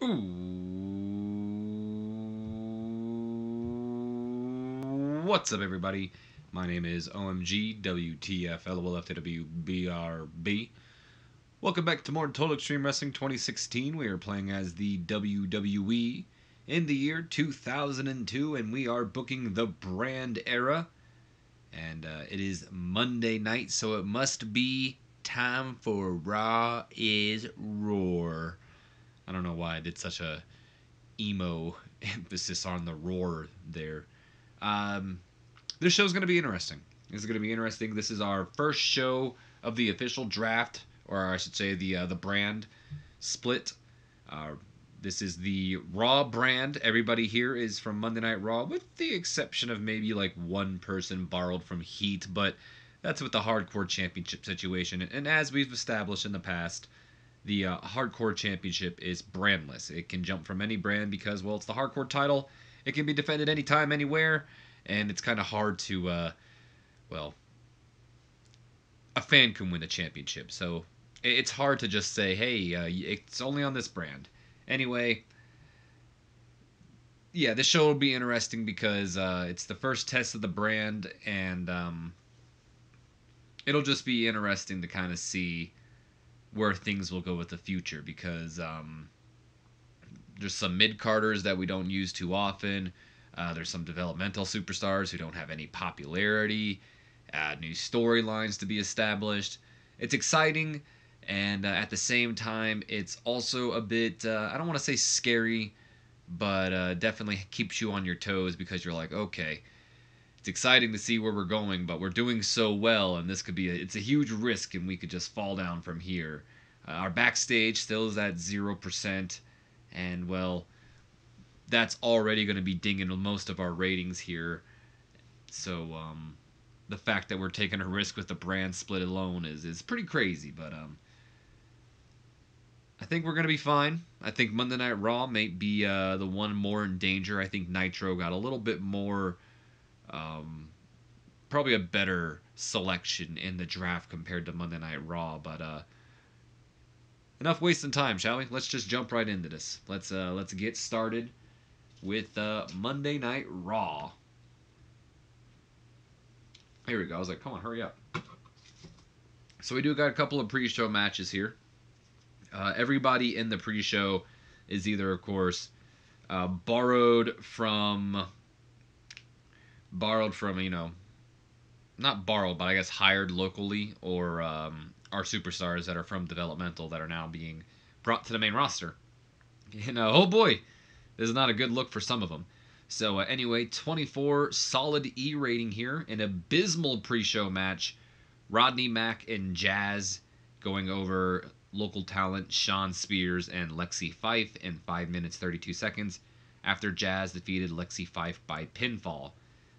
Ooh. What's up, everybody? My name is OMG WTF LOLFTWBRB. Welcome back to more Total Extreme Wrestling 2016. We are playing as the WWE in the year 2002, and we are booking the brand era. And it is Monday night, so it must be time for Raw is Roar. I don't know why I did such a emo emphasis on the roar there. Um, this show's going to be interesting. This is going to be interesting. This is our first show of the official draft, or I should say the brand split. Uh, this is the Raw brand. Everybody here is from Monday Night Raw, with the exception of maybe like one person borrowed from Heat, but that's with the Hardcore Championship situation. And as we've established in the past, the Hardcore Championship is brandless. It can jump from any brand because, well, it's the Hardcore title. It can be defended anytime, anywhere, and it's kind of hard to, well, a fan can win the championship. So it's hard to just say, hey, it's only on this brand. Anyway, yeah, this show will be interesting because it's the first test of the brand, and it'll just be interesting to kind of see where things will go with the future because there's some mid carders that we don't use too often. There's some developmental superstars who don't have any popularity. New storylines to be established. It's exciting, and at the same time, it's also a bit, I don't want to say scary, but definitely keeps you on your toes because you're like, okay, it's exciting to see where we're going, but we're doing so well, and this could be it's a huge risk, and we could just fall down from here. Our backstage still is at 0%, and well, that's already going to be dinging most of our ratings here. So the fact that we're taking a risk with the brand split alone is pretty crazy, but I think we're going to be fine. I think Monday Night Raw may be the one more in danger. I think Nitro got a little bit more probably a better selection in the draft compared to Monday Night Raw. But enough wasting time, shall we? Let's just jump right into this. Let's get started with Monday Night Raw. Here we go. I was like, come on, hurry up. So we do got a couple of pre-show matches here. Everybody in the pre-show is either, of course, borrowed from not borrowed, but I guess hired locally, or are superstars that are from developmental that are now being brought to the main roster. And oh boy, this is not a good look for some of them. So anyway, 24 solid E rating here. An abysmal pre-show match. Rodney Mack and Jazz going over local talent Sean Spears and Lexi Fife in 5 minutes 32 seconds after Jazz defeated Lexi Fife by pinfall.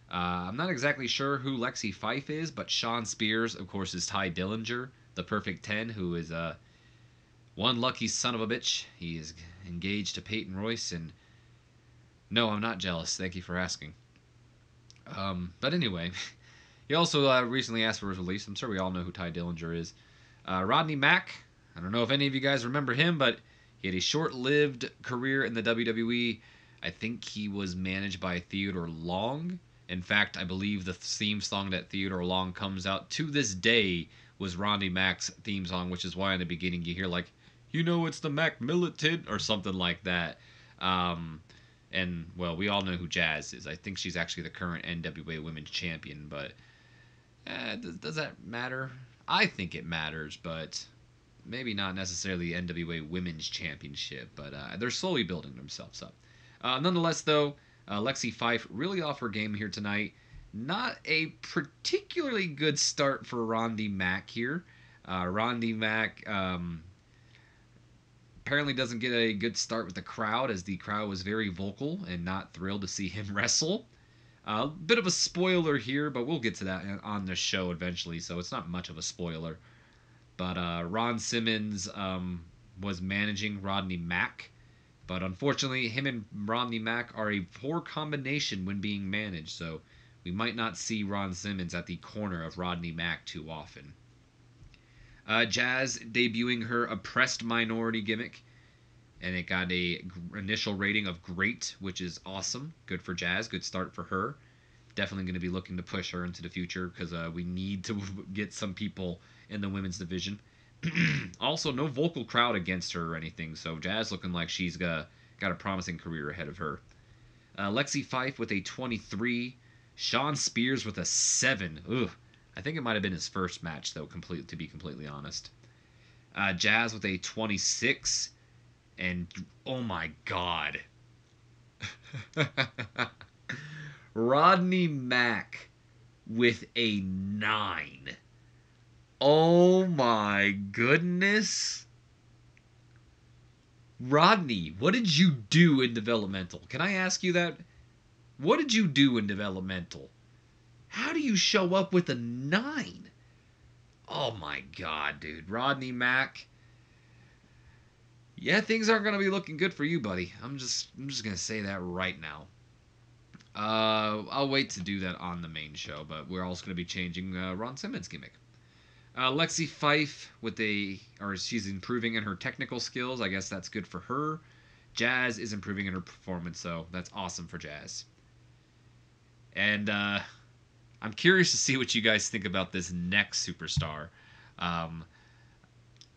I'm not exactly sure who Lexi Fife is, but Sean Spears, of course, is Ty Dillinger, the Perfect 10, who is one lucky son of a bitch. He is engaged to Peyton Royce, and no, I'm not jealous. Thank you for asking. But anyway, he also recently asked for his release. I'm sure we all know who Ty Dillinger is. Rodney Mack, I don't know if any of you guys remember him, but he had a short-lived career in the WWE. I think he was managed by Theodore Long. In fact, I believe the theme song that Theodore Long comes out to this day was Rodney Mack's theme song, which is why in the beginning you hear like, you know, it's the Mac Militant or something like that. And well, we all know who Jazz is. I think she's actually the current NWA Women's Champion, but does that matter? I think it matters, but maybe not necessarily NWA Women's Championship. But they're slowly building themselves up. Nonetheless, though, Lexi Fife really off her game here tonight. Not a particularly good start for Rodney Mack here. Rodney Mack apparently doesn't get a good start with the crowd, as the crowd was very vocal and not thrilled to see him wrestle. A bit of a spoiler here, but we'll get to that on the show eventually, so it's not much of a spoiler. But Ron Simmons was managing Rodney Mack. But unfortunately, him and Rodney Mack are a poor combination when being managed, so we might not see Ron Simmons at the corner of Rodney Mack too often. Jazz debuting her oppressed minority gimmick. and it got a initial rating of great, which is awesome. Good for Jazz. Good start for her. Definitely going to be looking to push her into the future because we need to get some people in the women's division. Also, no vocal crowd against her or anything, so Jazz looking like she's got a promising career ahead of her. Lexi Fife with a 23. Sean Spears with a 7. Ugh. I think it might have been his first match, though, to be completely honest. Jazz with a 26. And, oh my god. Rodney Mack with a 9. Oh my goodness. Rodney, what did you do in developmental? Can I ask you that? What did you do in developmental? How do you show up with a 9? Oh my god, dude. Rodney Mack. Yeah, things aren't going to be looking good for you, buddy. I'm just going to say that right now. I'll wait to do that on the main show, but we're also going to be changing Ron Simmons' gimmick. Lexi Fife she's improving in her technical skills. I guess that's good for her. Jazz is improving in her performance, so that's awesome for Jazz. And I'm curious to see what you guys think about this next superstar. I'm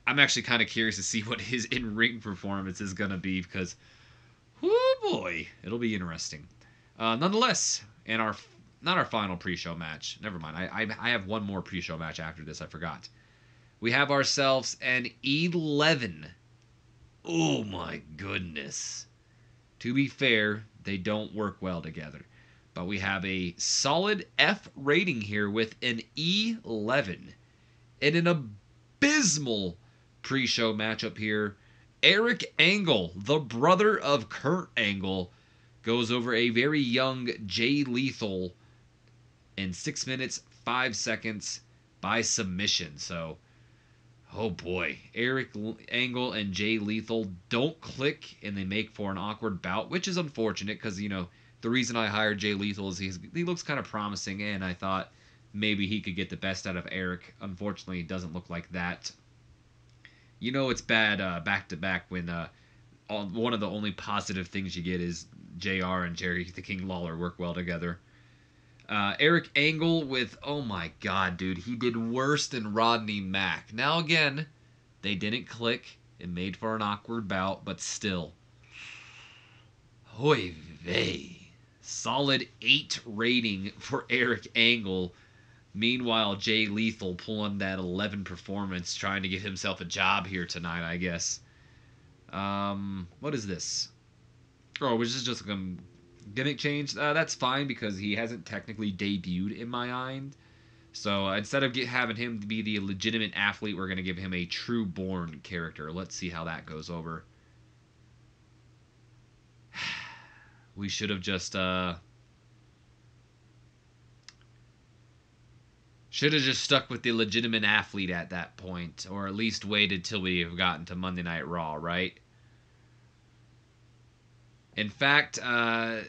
actually kind of curious to see what his in-ring performance is going to be because, oh boy, it'll be interesting. Nonetheless, in not our final pre-show match. Never mind. I have one more pre-show match after this. I forgot. We have ourselves an 11. Oh my goodness. To be fair, they don't work well together. But we have a solid F rating here with an 11. In an abysmal pre-show matchup here, Eric Angle, the brother of Kurt Angle, goes over a very young Jay Lethal in 6 minutes, 5 seconds by submission. So, oh boy. Eric Angle and Jay Lethal don't click, and they make for an awkward bout, which is unfortunate because, the reason I hired Jay Lethal is he looks kind of promising, and I thought maybe he could get the best out of Eric. Unfortunately, it doesn't look like that. It's bad back-to-back when one of the only positive things you get is JR and Jerry the King Lawler work well together. Eric Angle with, oh my god, dude, he did worse than Rodney Mack. Now again, they didn't click. It made for an awkward bout, but still. Hoy vey. Solid 8 rating for Eric Angle. Meanwhile, Jay Lethal pulling that 11 performance, trying to get himself a job here tonight, I guess. What is this? Oh, was this just a gimmick change? That's fine because he hasn't technically debuted in my mind. So instead of having him be the legitimate athlete, we're going to give him a true born character. Let's see how that goes over. We should have just stuck with the legitimate athlete at that point, or at least waited till we have gotten to Monday Night Raw, right? In fact, we're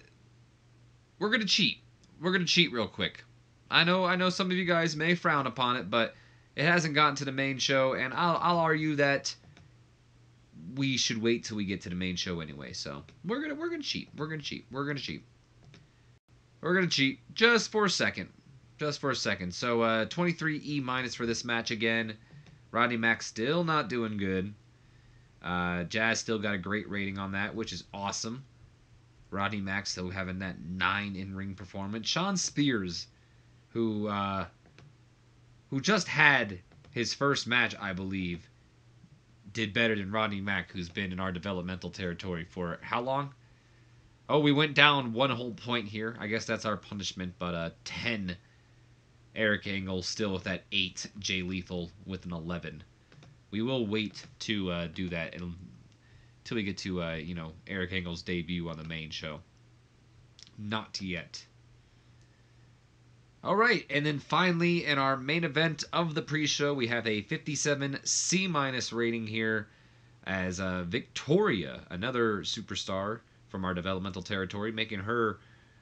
gonna cheat. We're gonna cheat real quick. I know some of you guys may frown upon it, but it hasn't gotten to the main show, and I'll argue that we should wait till we get to the main show anyway. So we're gonna cheat. We're gonna cheat just for a second. So 23 E minus for this match again. Rodney Mack still not doing good. Jazz still got a great rating on that, which is awesome. Rodney Mack still having that 9 in-ring performance. Sean Spears, who just had his first match, I believe, did better than Rodney Mack, who's been in our developmental territory for how long? Oh, we went down 1 whole point here. I guess that's our punishment, but 10 Eric Angle still with that 8 Jay Lethal with an 11. We will wait to do that until we get to Eric Angle's debut on the main show. Not yet. All right, and then finally in our main event of the pre-show, we have a 57 C- rating here as Victoria, another superstar from our developmental territory, making her,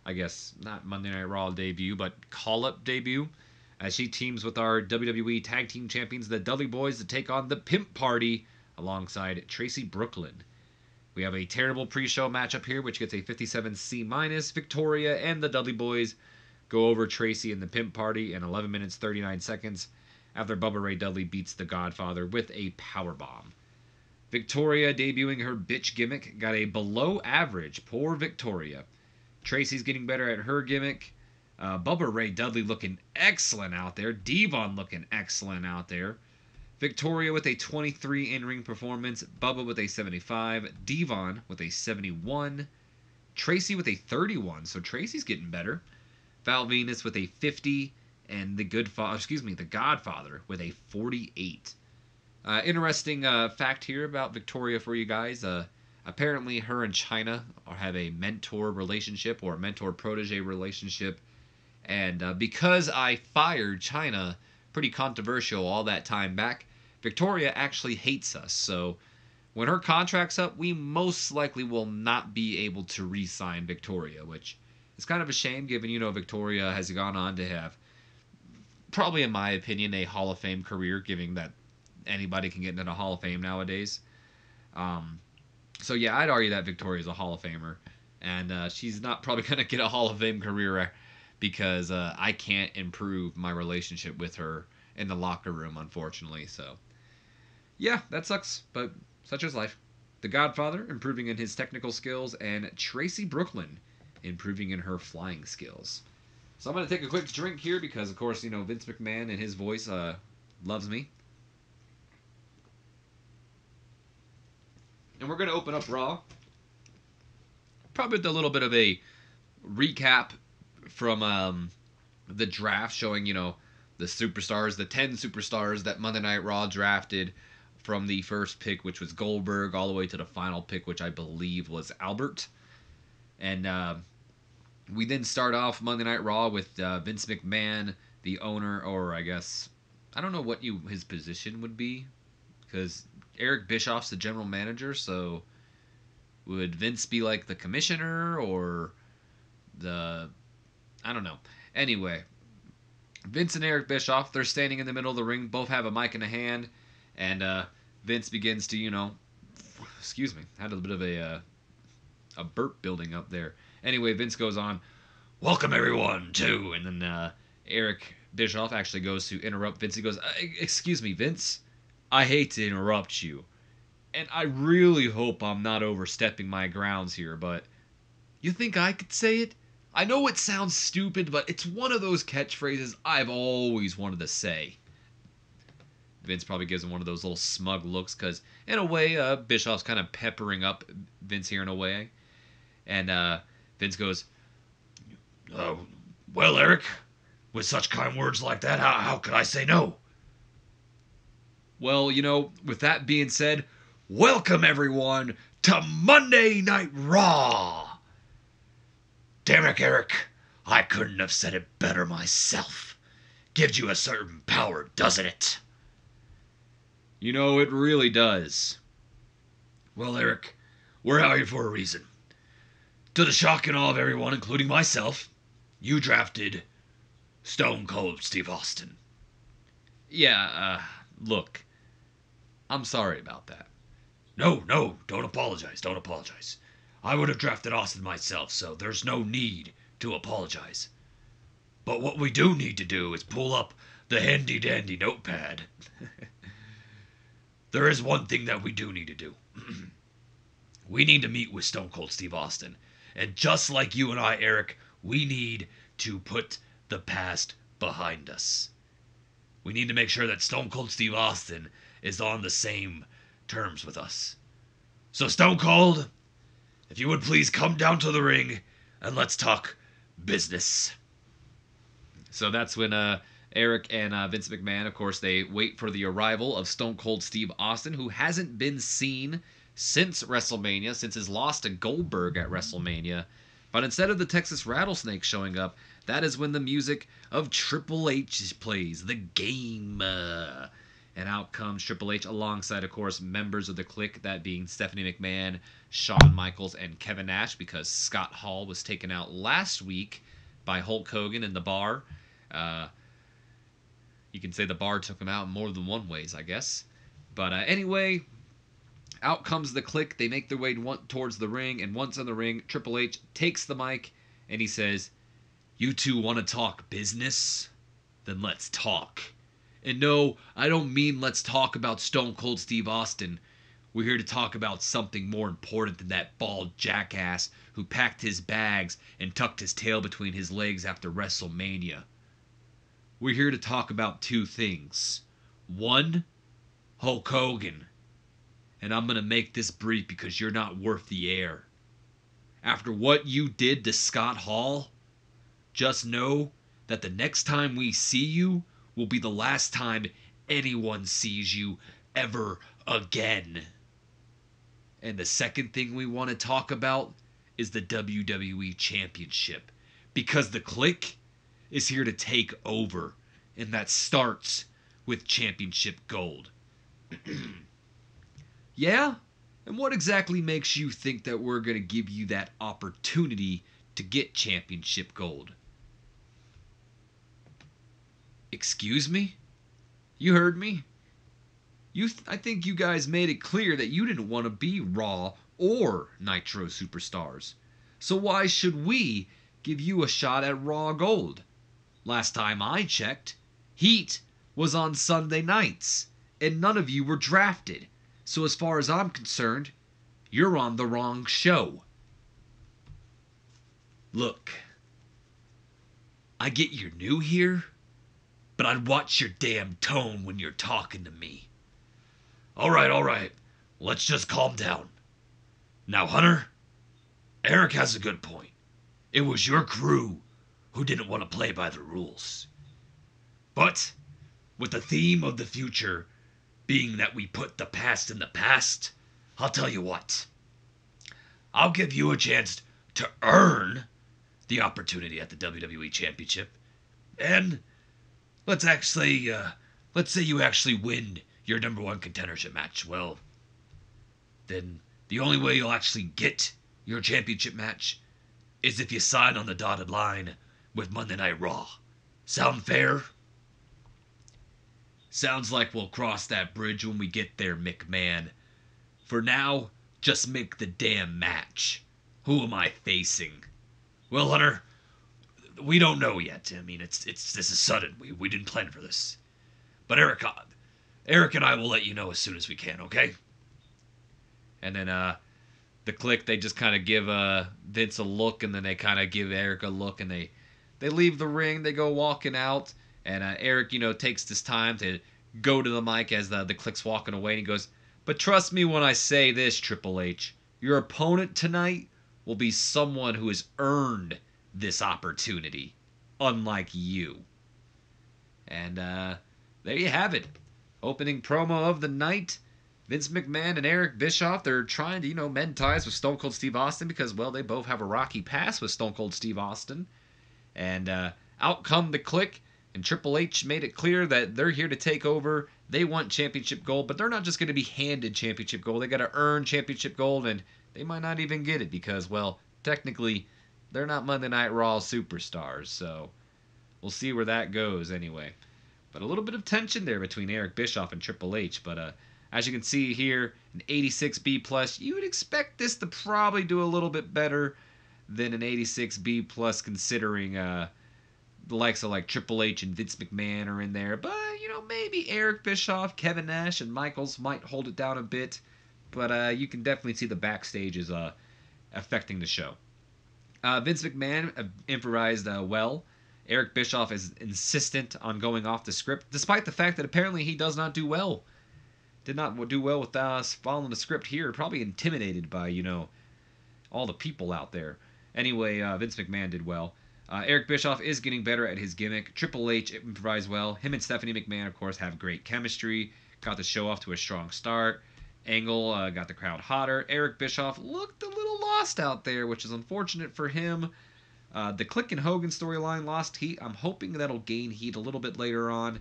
I guess, not Monday Night Raw debut, but call-up debut, as she teams with our WWE Tag Team Champions, the Dudley Boys, to take on the Pimp Party alongside Tracy Brooklyn. We have a terrible pre-show matchup here, which gets a 57C-. Victoria and the Dudley Boys go over Tracy and the Pimp Party in 11 minutes 39 seconds after Bubba Ray Dudley beats the Godfather with a powerbomb. Victoria, debuting her bitch gimmick, got a below average. Poor Victoria. Tracy's getting better at her gimmick. Bubba Ray Dudley looking excellent out there. Devon looking excellent out there. Victoria with a 23 in-ring performance. Bubba with a 75. Devon with a 71. Tracy with a 31. So Tracy's getting better. Val Venus with a 50. And the Godfather with a 48. Interesting fact here about Victoria for you guys. Apparently, her and Chyna have a mentor relationship or a mentor-protege relationship. And because I fired Chyna, pretty controversial all that time back, Victoria actually hates us. So when her contract's up, we most likely will not be able to re-sign Victoria, which is kind of a shame given, Victoria has gone on to have, probably in my opinion, a Hall of Fame career, given that anybody can get into the Hall of Fame nowadays. So yeah, I'd argue that Victoria's a Hall of Famer, and she's not probably going to get a Hall of Fame career because I can't improve my relationship with her in the locker room, unfortunately. So yeah, that sucks, but such is life. The Godfather improving in his technical skills, and Tracy Brooklyn improving in her flying skills. So I'm going to take a quick drink here because, of course, Vince McMahon and his voice loves me. And we're going to open up Raw. Probably with a little bit of a recap from the draft, showing, the superstars, the 10 superstars that Monday Night Raw drafted from the first pick, which was Goldberg, all the way to the final pick, which I believe was Albert. And we then start off Monday Night Raw with Vince McMahon, the owner, or I guess, I don't know what his position would be, because Eric Bischoff's the general manager, so would Vince be like the commissioner or I don't know. Anyway, Vince and Eric Bischoff, they're standing in the middle of the ring, both have a mic in a hand, and Vince begins to, excuse me, had a bit of a burp building up there. Anyway, Vince goes on, "Welcome everyone to," and then Eric Bischoff actually goes to interrupt Vince. He goes, "Excuse me, Vince, I hate to interrupt you, and I really hope I'm not overstepping my grounds here, but you think I could say it? I know it sounds stupid, but it's one of those catchphrases I've always wanted to say." Vince probably gives him one of those little smug looks, because in a way, Bischoff's kind of peppering up Vince here in a way. And Vince goes, "Well, Eric, with such kind words like that, how could I say no?" "Well, with that being said, welcome everyone to Monday Night Raw." "Damn it, Eric, I couldn't have said it better myself. Gives you a certain power, doesn't it?" "It really does." "Well, Eric, we're out here for a reason. To the shock and awe of everyone, including myself, you drafted Stone Cold Steve Austin." "Yeah, look, I'm sorry about that." No, don't apologize. I would have drafted Austin myself, so there's no need to apologize. But what we do need to do is pull up the handy-dandy notepad. There is one thing that we do need to do. We need to meet with Stone Cold Steve Austin. And just like you and I, Eric, we need to put the past behind us. We need to make sure that Stone Cold Steve Austin is on the same terms with us. So Stone Cold, if you would please come down to the ring and let's talk business. So that's when Eric and Vince McMahon, of course, they wait for the arrival of Stone Cold Steve Austin, who hasn't been seen since WrestleMania, since his loss to Goldberg at WrestleMania. But instead of the Texas Rattlesnake showing up, that is when the music of Triple H plays, the game. And out comes Triple H alongside, of course, members of the Clique, that being Stephanie McMahon, Shawn Michaels, and Kevin Nash, because Scott Hall was taken out last week by Hulk Hogan in the bar. You can say the bar took him out in more than one ways, I guess. But anyway, Out comes the Click. They make their way towards the ring, and once in the ring, Triple H takes the mic and he says, "You two want to talk business? Then let's talk. And no, I don't mean let's talk about Stone Cold Steve Austin. We're here to talk about something more important than that bald jackass who packed his bags and tucked his tail between his legs after WrestleMania. We're here to talk about two things. One, Hulk Hogan. And I'm going to make this brief because you're not worth the air. After what you did to Scott Hall, just know that the next time we see you will be the last time anyone sees you ever again. And the second thing we want to talk about is the WWE Championship. Because the Click is here to take over. And that starts with Championship Gold." Yeah? And what exactly makes you think that we're going to give you that opportunity to get Championship Gold? Excuse me? You heard me? I think you guys made it clear that you didn't want to be Raw or Nitro Superstars. So why should we give you a shot at Raw Gold? Last time I checked, Heat was on Sunday nights, and none of you were drafted. So as far as I'm concerned, you're on the wrong show. Look, I get you're new here, but I'd watch your damn tone when you're talking to me. All right. Let's just calm down. Now, Hunter, Eric has a good point. It was your crew who didn't want to play by the rules. But with the theme of the future being that we put the past in the past, I'll tell you what. I'll give you a chance to earn the opportunity at the WWE Championship. And let's say you actually win your number one contendership match. Well, then the only way you'll actually get your championship match is if you sign on the dotted line with Monday Night Raw. Sound fair? Sounds like we'll cross that bridge when we get there, McMahon. For now, just make the damn match. Who am I facing? Well, Hunter, we don't know yet. I mean, this is sudden. We didn't plan for this. But Eric and I will let you know as soon as we can, okay? And then the Click, they just kind of give Vince a look, and then they kind of give Eric a look, and they leave the ring. They go walking out, and Eric, takes this time to go to the mic as the Click's walking away, and he goes, "But trust me when I say this, Triple H, your opponent tonight will be someone who has earned this opportunity, unlike you." And there you have it. Opening promo of the night. Vince McMahon and Eric Bischoff, they're trying to, mend ties with Stone Cold Steve Austin because, well, they both have a rocky past with Stone Cold Steve Austin. And out come the Click, and Triple H made it clear that they're here to take over. They want Championship Gold, but they're not just going to be handed Championship Gold. They got to earn Championship Gold, and they might not even get it because, well, technically, they're not Monday Night Raw superstars. So we'll see where that goes anyway. But a little bit of tension there between Eric Bischoff and Triple H. But as you can see here, an 86B+, you would expect this to probably do a little bit better than an 86B+, considering the likes of like Triple H and Vince McMahon are in there. But, maybe Eric Bischoff, Kevin Nash, and Michaels might hold it down a bit. But you can definitely see the Backstage is affecting the show. Vince McMahon improvised well. Eric Bischoff is insistent on going off the script, despite the fact that apparently he does not do well. Did not do well with following the script here. Probably intimidated by, all the people out there. Anyway, Vince McMahon did well. Eric Bischoff is getting better at his gimmick. Triple H improvised well. Him and Stephanie McMahon, of course, have great chemistry. Got the show off to a strong start. Angle got the crowd hotter. Eric Bischoff looked a little lost out there, which is unfortunate for him. The Click and Hogan storyline lost heat. I'm hoping that'll gain heat a little bit later on.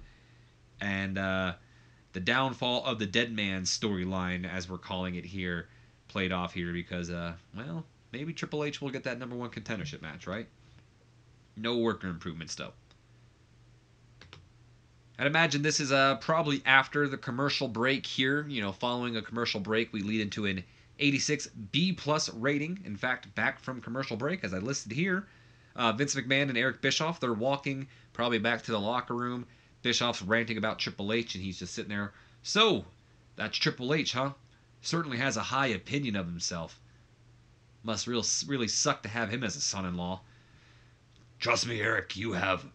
And the downfall of the Dead Man storyline, as we're calling it here, played off here because, well, maybe Triple H will get that number one contendership match, right? No worker improvements, though. I'd imagine this is probably after the commercial break here. Following a commercial break, we lead into an 86 B plus rating. In fact, back from commercial break, as I listed here, Vince McMahon and Eric Bischoff, they're walking probably back to the locker room. Bischoff's ranting about Triple H, and he's just sitting there. So, that's Triple H, huh? Certainly has a high opinion of himself. Must really suck to have him as a son-in-law. Trust me, Eric, you have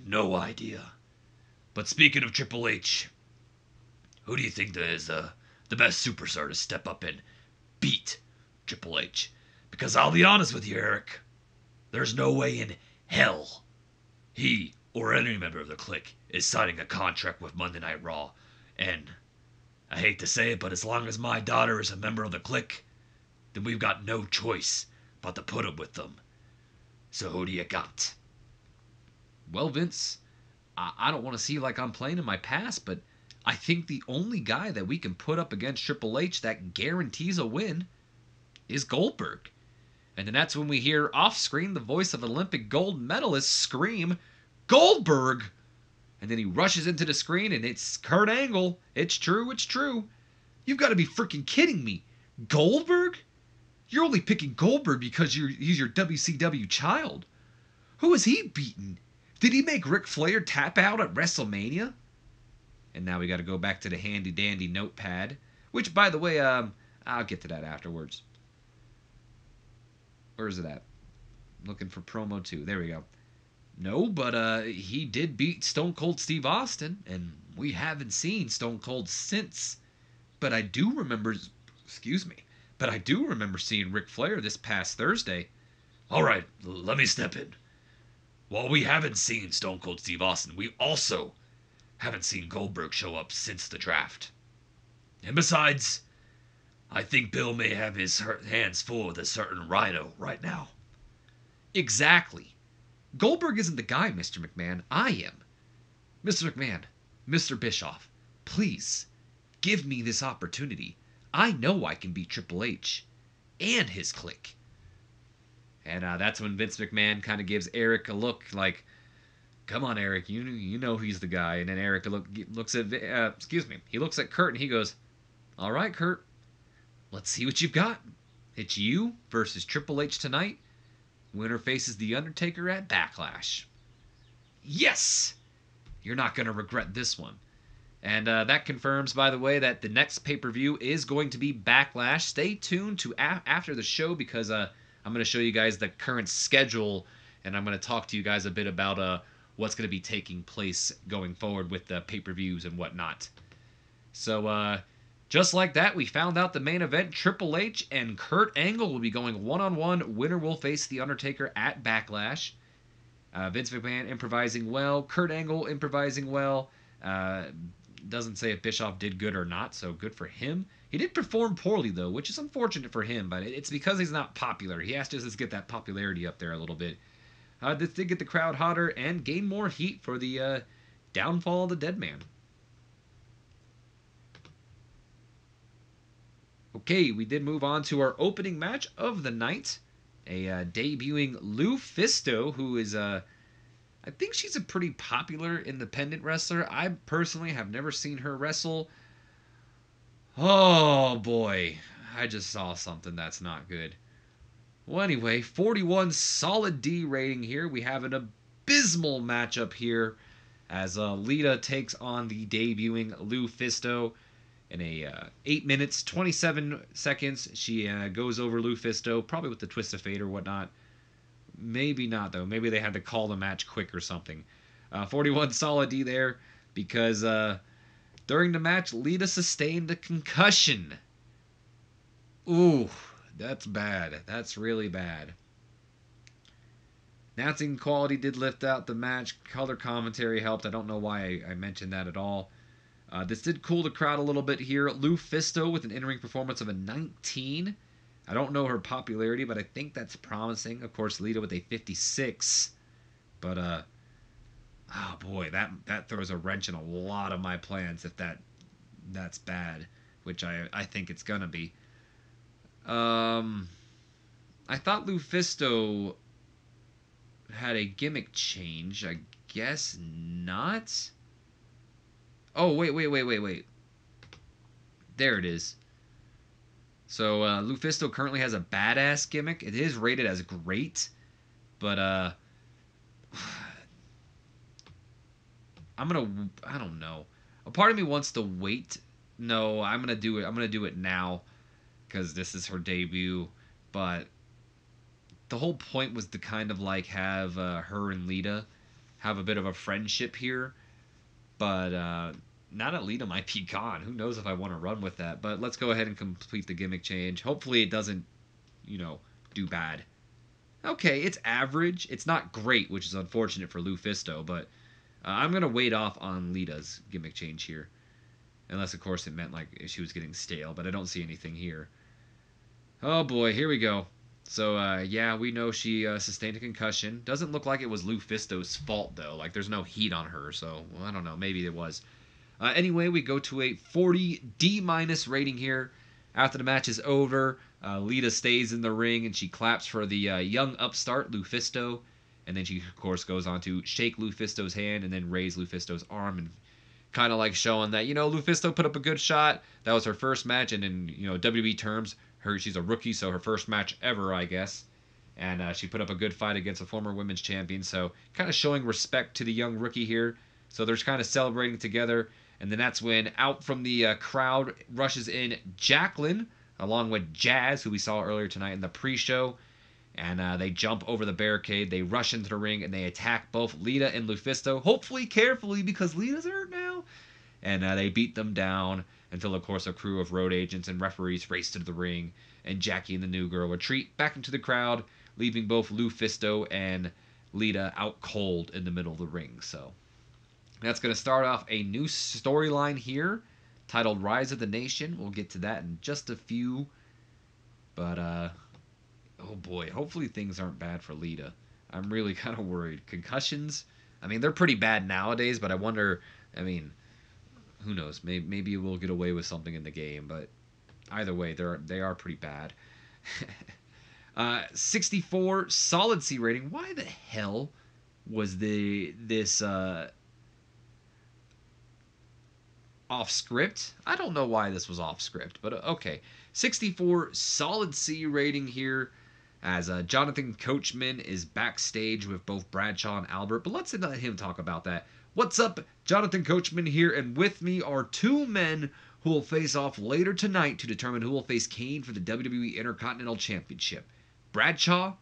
no idea. But speaking of Triple H, who do you think is the best superstar to step up and beat Triple H? Because I'll be honest with you, Eric, there's no way in hell he or any member of the clique is signing a contract with Monday Night Raw. And I hate to say it, but as long as my daughter is a member of the clique, then we've got no choice but to put him with them. So who do you got? Well, Vince, I don't want to see like I'm playing in my past, but I think the only guy that we can put up against Triple H that guarantees a win is Goldberg. And then that's when we hear off screen the voice of Olympic gold medalist scream, Goldberg! And then he rushes into the screen and it's Kurt Angle. It's true, it's true. You've got to be freaking kidding me. Goldberg? You're only picking Goldberg because he's your WCW child. Who has he beaten? Did he make Ric Flair tap out at WrestleMania? And now we got to go back to the handy dandy notepad, which, by the way, I'll get to that afterwards. Where is it at? Looking for promo 2. There we go. No, but he did beat Stone Cold Steve Austin, and we haven't seen Stone Cold since. But I do remember, but I do remember seeing Ric Flair this past Thursday. All right, let me step in. While we haven't seen Stone Cold Steve Austin, we also haven't seen Goldberg show up since the draft. And besides, I think Bill may have his hands full with a certain rhino right now. Exactly. Goldberg isn't the guy, Mr. McMahon. I am. Mr. McMahon, Mr. Bischoff, please, give me this opportunity. I know I can beat Triple H and his clique. And that's when Vince McMahon kind of gives Eric a look like, come on, Eric, you know he's the guy. And then Eric looks at, he looks at Kurt and he goes, all right, Kurt, let's see what you've got. It's you versus Triple H tonight. Winner faces The Undertaker at Backlash. Yes! You're not going to regret this one. And that confirms, by the way, that the next pay-per-view is going to be Backlash. Stay tuned to after the show because I'm going to show you guys the current schedule, and I'm going to talk to you guys a bit about what's going to be taking place going forward with the pay-per-views and whatnot. So, just like that, we found out the main event, Triple H and Kurt Angle will be going one-on-one. Winner will face The Undertaker at Backlash. Vince McMahon improvising well. Kurt Angle improvising well. Doesn't say if Bischoff did good or not, so good for him. He did perform poorly, though, which is unfortunate for him, but it's because he's not popular. He has to just get that popularity up there a little bit. This did get the crowd hotter and gain more heat for the downfall of the Dead Man. Okay, we did move on to our opening match of the night. A debuting LuFisto, who is, I think she's a pretty popular independent wrestler. I personally have never seen her wrestle. Oh, boy. I just saw something that's not good. Well, anyway, 41 solid D rating here. We have an abysmal matchup here as Lita takes on the debuting LuFisto. In a 8 minutes, 27 seconds, she goes over LuFisto, probably with the twist of fate or whatnot. Maybe not, though. Maybe they had to call the match quick or something. 41 solid D there because during the match, Lita sustained a concussion. Ooh, that's bad. That's really bad. Announcing quality did lift out the match. Color commentary helped. I don't know why I mentioned that at all. This did cool the crowd a little bit here. LuFisto with an in-ring performance of a 19. I don't know her popularity, but I think that's promising. Of course, Lita with a 56. But, oh boy, that throws a wrench in a lot of my plans if that's bad, which I think it's gonna be. I thought LuFisto had a gimmick change. I guess not. Oh, wait. There it is. So LuFisto currently has a badass gimmick. It is rated as great, but I don't know. A part of me wants to wait. No, I'm gonna do it. I'm gonna do it now because this is her debut. But the whole point was to kind of like have her and Lita have a bit of a friendship here. But now that Lita might be gone, who knows if I want to run with that. But let's go ahead and complete the gimmick change. Hopefully it doesn't, you know, do bad. Okay, it's average. It's not great, which is unfortunate for LuFisto, but I'm going to wait off on Lita's gimmick change here. Unless, of course, it meant like she was getting stale, but I don't see anything here. Oh boy, here we go. So, yeah, we know she sustained a concussion. Doesn't look like it was LuFisto's fault, though. Like, there's no heat on her, so, well, I don't know. Maybe it was. Anyway, we go to a 40 D- rating here. After the match is over, Lita stays in the ring and she claps for the young upstart, LuFisto. And then she, of course, goes on to shake LuFisto's hand and then raise LuFisto's arm and kind of like showing that, LuFisto put up a good shot. That was her first match, and in, WWE terms, she's a rookie, so her first match ever, I guess. And she put up a good fight against a former women's champion, so kind of showing respect to the young rookie here. So they're kind of celebrating together, and then that's when out from the crowd rushes in Jacqueline, along with Jazz, who we saw earlier tonight in the pre-show. And they jump over the barricade, they rush into the ring, and they attack both Lita and LuFisto, hopefully carefully because Lita's hurt now. And they beat them down until, of course, a crew of road agents and referees race to the ring, and Jackie and the new girl retreat back into the crowd, leaving both LuFisto and Lita out cold in the middle of the ring. So that's going to start off a new storyline here titled Rise of the Nation. We'll get to that in just a few. But, oh boy, hopefully things aren't bad for Lita. I'm really kind of worried. Concussions, I mean, they're pretty bad nowadays, but I wonder, I mean, who knows? Maybe we'll get away with something in the game, but either way, they are pretty bad. 64 solid C rating. Why the hell was this off script? I don't know why this was off script, but okay. 64 solid C rating here as Jonathan Coachman is backstage with both Bradshaw and Albert. But let's let him talk about that. What's up? Jonathan Coachman here, and with me are two men who will face off later tonight to determine who will face Kane for the WWE Intercontinental Championship. Bradshaw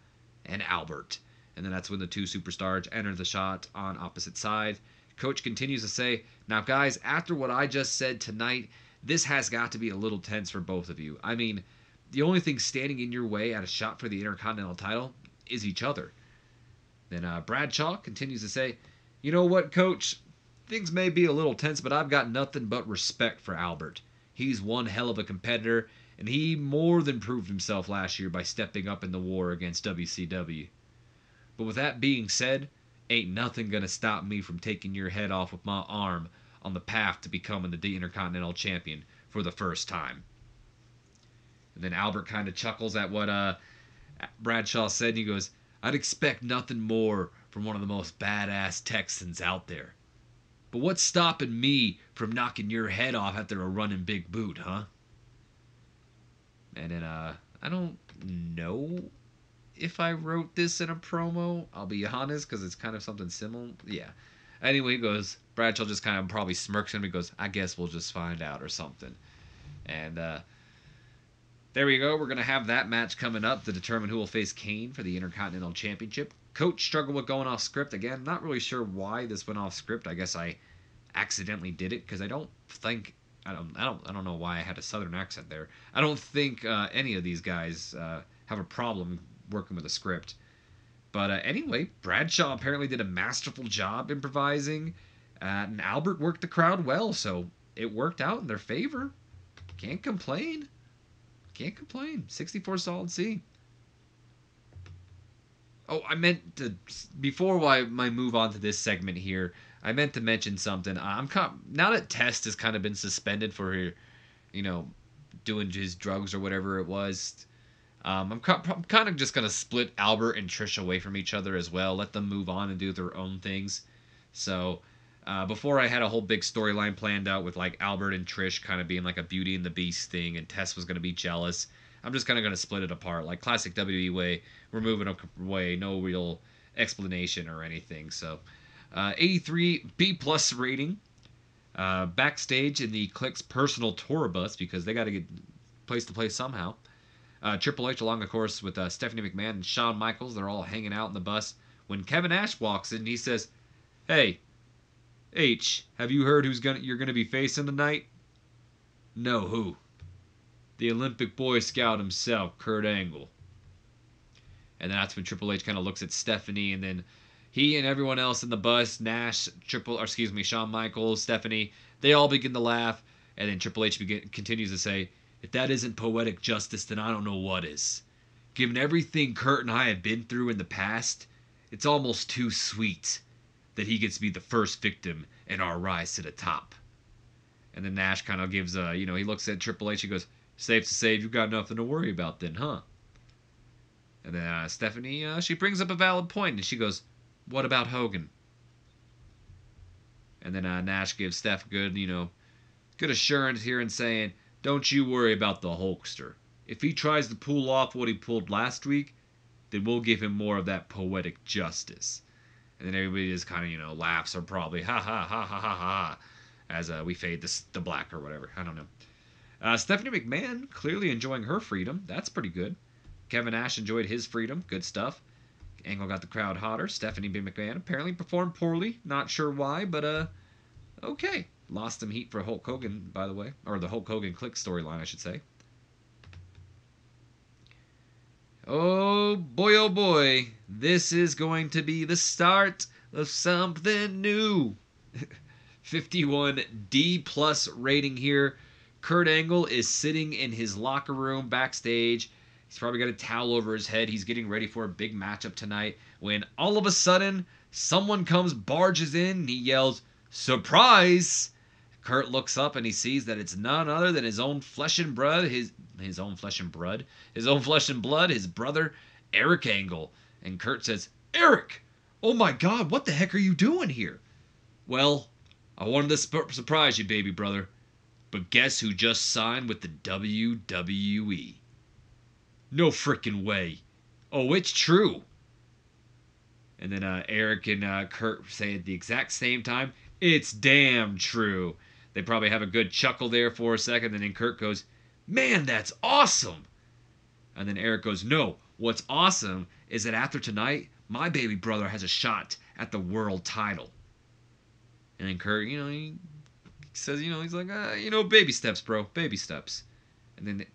and Albert. And then that's when the two superstars enter the shot on opposite sides. Coach continues to say, now guys, after what I just said tonight, this has got to be a little tense for both of you. I mean, the only thing standing in your way at a shot for the Intercontinental title is each other. Then Bradshaw continues to say, you know what, Coach? Things may be a little tense, but I've got nothing but respect for Albert. He's one hell of a competitor, and he more than proved himself last year by stepping up in the war against WCW. But with that being said, ain't nothing gonna stop me from taking your head off with my arm on the path to becoming the Intercontinental Champion for the first time. And then Albert kind of chuckles at what Bradshaw said, and he goes, I'd expect nothing more from one of the most badass Texans out there. But what's stopping me from knocking your head off after a running big boot, huh? And then, I don't know if I wrote this in a promo. I'll be honest, because it's kind of something similar. Yeah. Anyway, he goes, Bradshaw just kind of probably smirks him. He goes, I guess we'll just find out or something. And there we go. We're going to have that match coming up to determine who will face Kane for the Intercontinental Championship. Coach struggled with going off script again. Not really sure why this went off script. I guess I accidentally did it because I don't know why I had a southern accent there. I don't think any of these guys have a problem working with a script. But anyway, Bradshaw apparently did a masterful job improvising, and Albert worked the crowd well, so it worked out in their favor. Can't complain. 64 solid C. Oh, I meant to, before I move on to this segment here, I meant to mention something. Now that Test has kind of been suspended for, doing his drugs or whatever it was, I'm kind of just going to split Albert and Trish away from each other as well. Let them move on and do their own things. So, Before I had a whole big storyline planned out with like Albert and Trish kind of being like a Beauty and the Beast thing, and Tess was going to be jealous. I'm just kind of going to split it apart, like classic WWE way. We're moving away, no real explanation or anything. So, 83 B plus rating. Backstage in the Click's personal tour bus because they got to get place to play somehow. Triple H along, of course, with Stephanie McMahon and Shawn Michaels. They're all hanging out in the bus when Kevin Nash walks in. He says, "Hey, H, have you heard you're gonna be facing tonight?" "No, who?" "The Olympic Boy Scout himself, Kurt Angle." And that's when Triple H kind of looks at Stephanie, and then he and everyone else in the bus, Nash, Shawn Michaels, Stephanie, they all begin to laugh, and then Triple H continues to say, "If that isn't poetic justice, then I don't know what is. Given everything Kurt and I have been through in the past, it's almost too sweet that he gets to be the first victim in our rise to the top." And then Nash kind of gives he looks at Triple H, he goes, "Safe to say you've got nothing to worry about then, huh?" And then Stephanie, she brings up a valid point, and she goes, "What about Hogan?" And then Nash gives Steph good assurance here and saying, "Don't you worry about the Hulkster. If he tries to pull off what he pulled last week, then we'll give him more of that poetic justice." And then everybody just kind of, laughs or probably ha ha ha ha ha ha as we fade to black or whatever. I don't know. Stephanie McMahon clearly enjoying her freedom. That's pretty good. Kevin Nash enjoyed his freedom. Good stuff. Angle got the crowd hotter. Stephanie B. McMahon apparently performed poorly. Not sure why, but okay. Lost some heat for Hulk Hogan, by the way. Or the Hulk Hogan Click storyline, I should say. Oh boy. This is going to be the start of something new. 51 D plus rating here. Kurt Angle is sitting in his locker room backstage. He's probably got a towel over his head. He's getting ready for a big matchup tonight when all of a sudden someone barges in and he yells, "Surprise!" Kurt looks up and he sees that it's none other than his own flesh and blood, his brother, Eric Angle. And Kurt says, "Eric, oh my God, what the heck are you doing here?" "Well, I wanted to surprise you, baby brother. But guess who just signed with the WWE?" "No frickin' way." "Oh, it's true." And then Eric and Kurt say at the exact same time, "It's damn true." They probably have a good chuckle there for a second, and then Kurt goes, "Man, that's awesome." And then Eric goes, "No, what's awesome is that after tonight, my baby brother has a shot at the world title." And then Kurt, he says, he's like, baby steps, bro, baby steps. And then,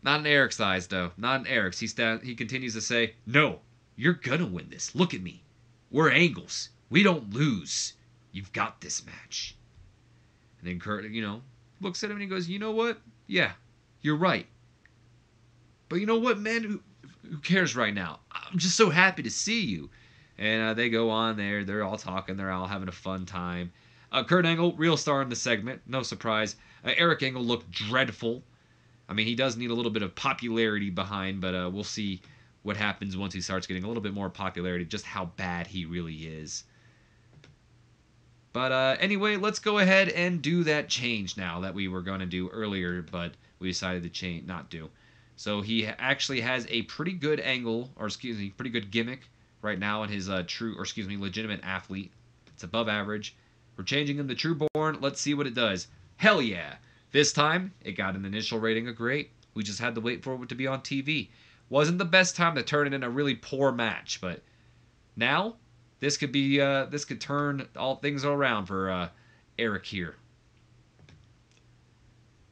not in Eric's eyes, though. Not in Eric's. He continues to say, "No, you're gonna win this. Look at me. We're Angles. We don't lose. You've got this match." And then Kurt, looks at him and he goes, "You know what? Yeah, you're right. But you know what, man? Who cares right now? I'm just so happy to see you." And they go on there. They're all talking. They're all having a fun time. Kurt Angle, real star in the segment. No surprise. Eric Angle looked dreadful. I mean, he does need a little bit of popularity behind, but we'll see what happens once he starts getting a little bit more popularity, just how bad he really is. But anyway, let's go ahead and do that change now that we were going to do earlier, but we decided to not do. So he actually has a pretty good angle, pretty good gimmick right now in his legitimate athlete. It's above average. We're changing him to Trueborn. Let's see what it does. Hell yeah. This time, it got an initial rating of great. We just had to wait for it to be on TV. Wasn't the best time to turn it in a really poor match, but now this could turn all things around for Eric here.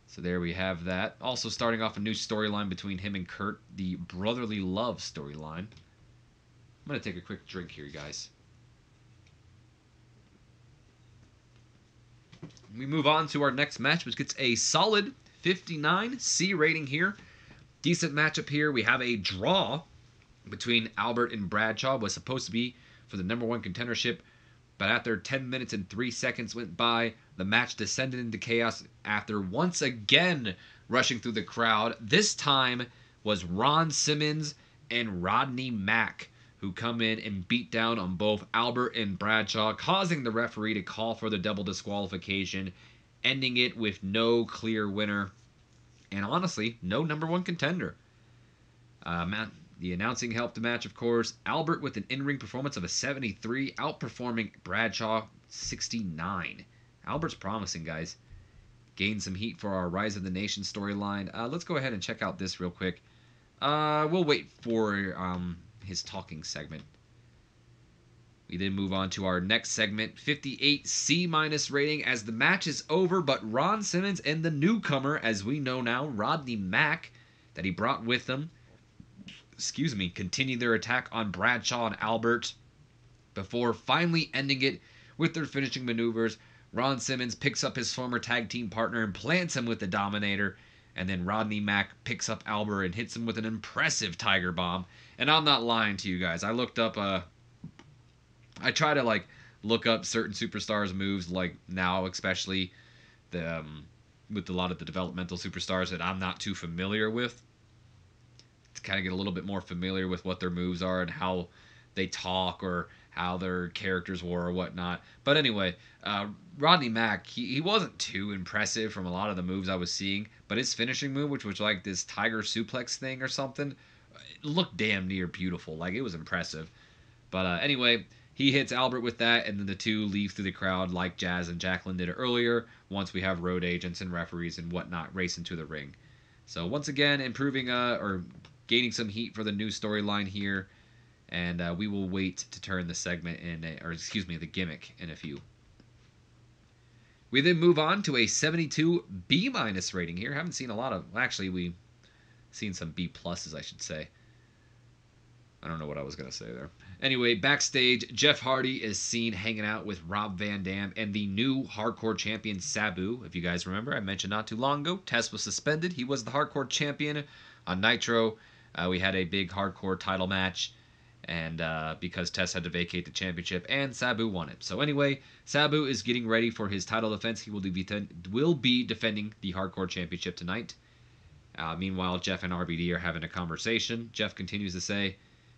So there we have that. Also starting off a new storyline between him and Kurt, the brotherly love storyline. I'm going to take a quick drink here, guys. We move on to our next match, which gets a solid 59 C rating here. Decent matchup here. We have a draw between Albert and Bradshaw. Was supposed to be for the number one contendership, but after 10 minutes and 3 seconds went by, the match descended into chaos after once again rushing through the crowd. This time was Ron Simmons and Rodney Mack, who come in and beat down on both Albert and Bradshaw, causing the referee to call for the double disqualification, ending it with no clear winner, and honestly, no number one contender. The announcing helped the match, of course. Albert with an in-ring performance of a 73, outperforming Bradshaw 69. Albert's promising, guys. Gained some heat for our Rise of the Nation storyline. Let's go ahead and check out this real quick. We'll wait for his talking segment. We then move on to our next segment, 58 C- rating, as the match is over, but Ron Simmons and the newcomer, as we know now, Rodney Mack, that he brought with him, continue their attack on Bradshaw and Albert before finally ending it with their finishing maneuvers. Ron Simmons picks up his former tag team partner and plants him with the Dominator, and then Rodney Mack picks up Albert and hits him with an impressive Tiger Bomb. And I'm not lying to you guys. I looked up, I try to look up certain superstars' moves, like now, especially with a lot of the developmental superstars that I'm not too familiar with, to kind of get a little bit more familiar with what their moves are and how they talk or how their characters were or whatnot. But anyway, Rodney Mack, he wasn't too impressive from a lot of the moves I was seeing, but his finishing move, which was like this tiger suplex thing or something, it looked damn near beautiful. Like, it was impressive. But anyway, he hits Albert with that, and then the two leave through the crowd like Jazz and Jacqueline did earlier, once we have road agents and referees and whatnot racing to the ring. So once again, improving or gaining some heat for the new storyline here. And we will wait to turn the segment the gimmick in a few. We then move on to a 72 B- rating here. Haven't seen a lot of, actually we've seen some B pluses, I should say. I don't know what I was going to say there. Anyway, backstage, Jeff Hardy is seen hanging out with Rob Van Dam and the new hardcore champion Sabu. If you guys remember, I mentioned not too long ago, Test was suspended. He was the hardcore champion on Nitro. We had a big hardcore title match, and because Test had to vacate the championship, and Sabu won it. So anyway, Sabu is getting ready for his title defense. He will be defending the hardcore championship tonight. Meanwhile, Jeff and RVD are having a conversation. Jeff continues to say,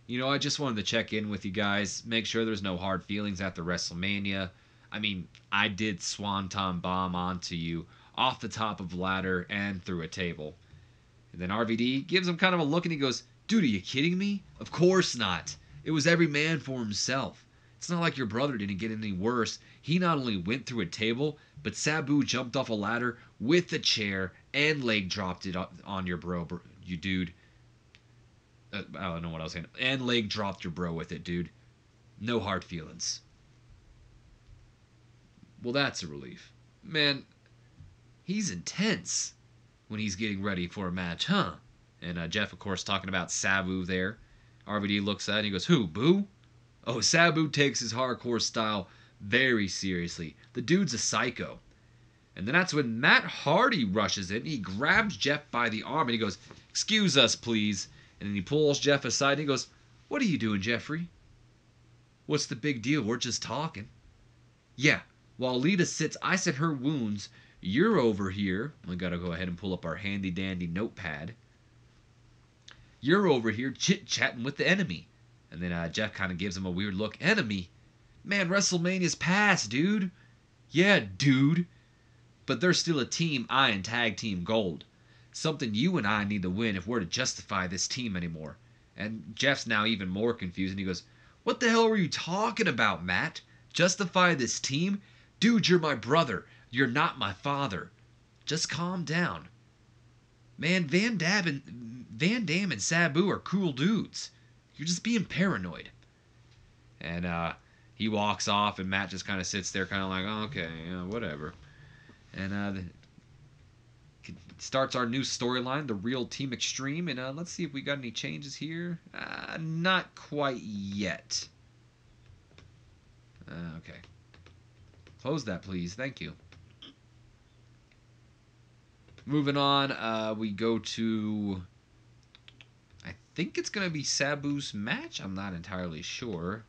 I just wanted to check in with you guys, make sure there's no hard feelings after WrestleMania. I mean, I did Swanton Bomb onto you off the top of a ladder and through a table. And then RVD gives him kind of a look and he goes, "Dude, are you kidding me? Of course not. It was every man for himself. It's not like your brother didn't get any worse. He not only went through a table, but Sabu jumped off a ladder with a chair and leg dropped it on your bro, you dude. I don't know what I was saying. And leg dropped your bro with it, dude. No hard feelings." Well, that's a relief. Man, he's intense when he's getting ready for a match, huh? And Jeff, of course, talking about Sabu there. RVD looks at it and he goes, "Who, Boo?" Oh, Sabu takes his hardcore style very seriously. The dude's a psycho. And then that's when Matt Hardy rushes in. He grabs Jeff by the arm and he goes, "Excuse us, please." And then he pulls Jeff aside and he goes, "What are you doing, Jeffrey?" "What's the big deal? We're just talking." "Yeah, while Lita sits ice at her wounds, you're over here." We gotta go ahead and pull up our handy dandy notepad. "You're over here chit-chatting with the enemy." And then Jeff kind of gives him a weird look. "Enemy? Man, WrestleMania's past, dude." "Yeah, dude. But they're still a team eyeing tag team gold. Something you and I need to win if we're to justify this team anymore." And Jeff's now even more confused and he goes, "What the hell are you talking about, Matt? Justify this team? Dude, you're my brother. You're not my father. Just calm down. Man, Van Dam and Sabu are cool dudes. You're just being paranoid." And he walks off and Matt just kind of sits there kind of like, "Oh, okay, whatever." And starts our new storyline, The Real Team Extreme. And let's see if we got any changes here. Not quite yet. Okay. Close that, please. Thank you. Moving on, we go to, I think it's going to be Sabu's match. I'm not entirely sure.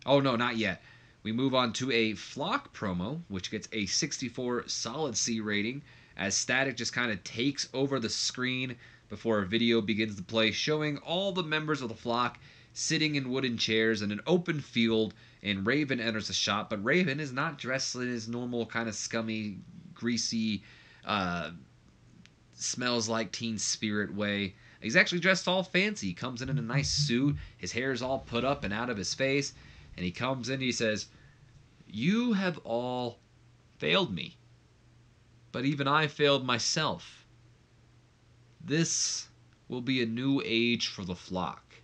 Oh, no, not yet. We move on to a Flock promo, which gets a 64 solid C rating, as Static just kind of takes over the screen, before a video begins to play showing all the members of the flock sitting in wooden chairs in an open field, and Raven enters the shot, but Raven is not dressed in his normal kind of scummy, greasy, uh, smells like Teen Spirit way. He's actually dressed all fancy. He comes in a nice suit. His hair is all put up and out of his face. And he comes in and he says, "You have all failed me. But even I failed myself. This will be a new age for the flock.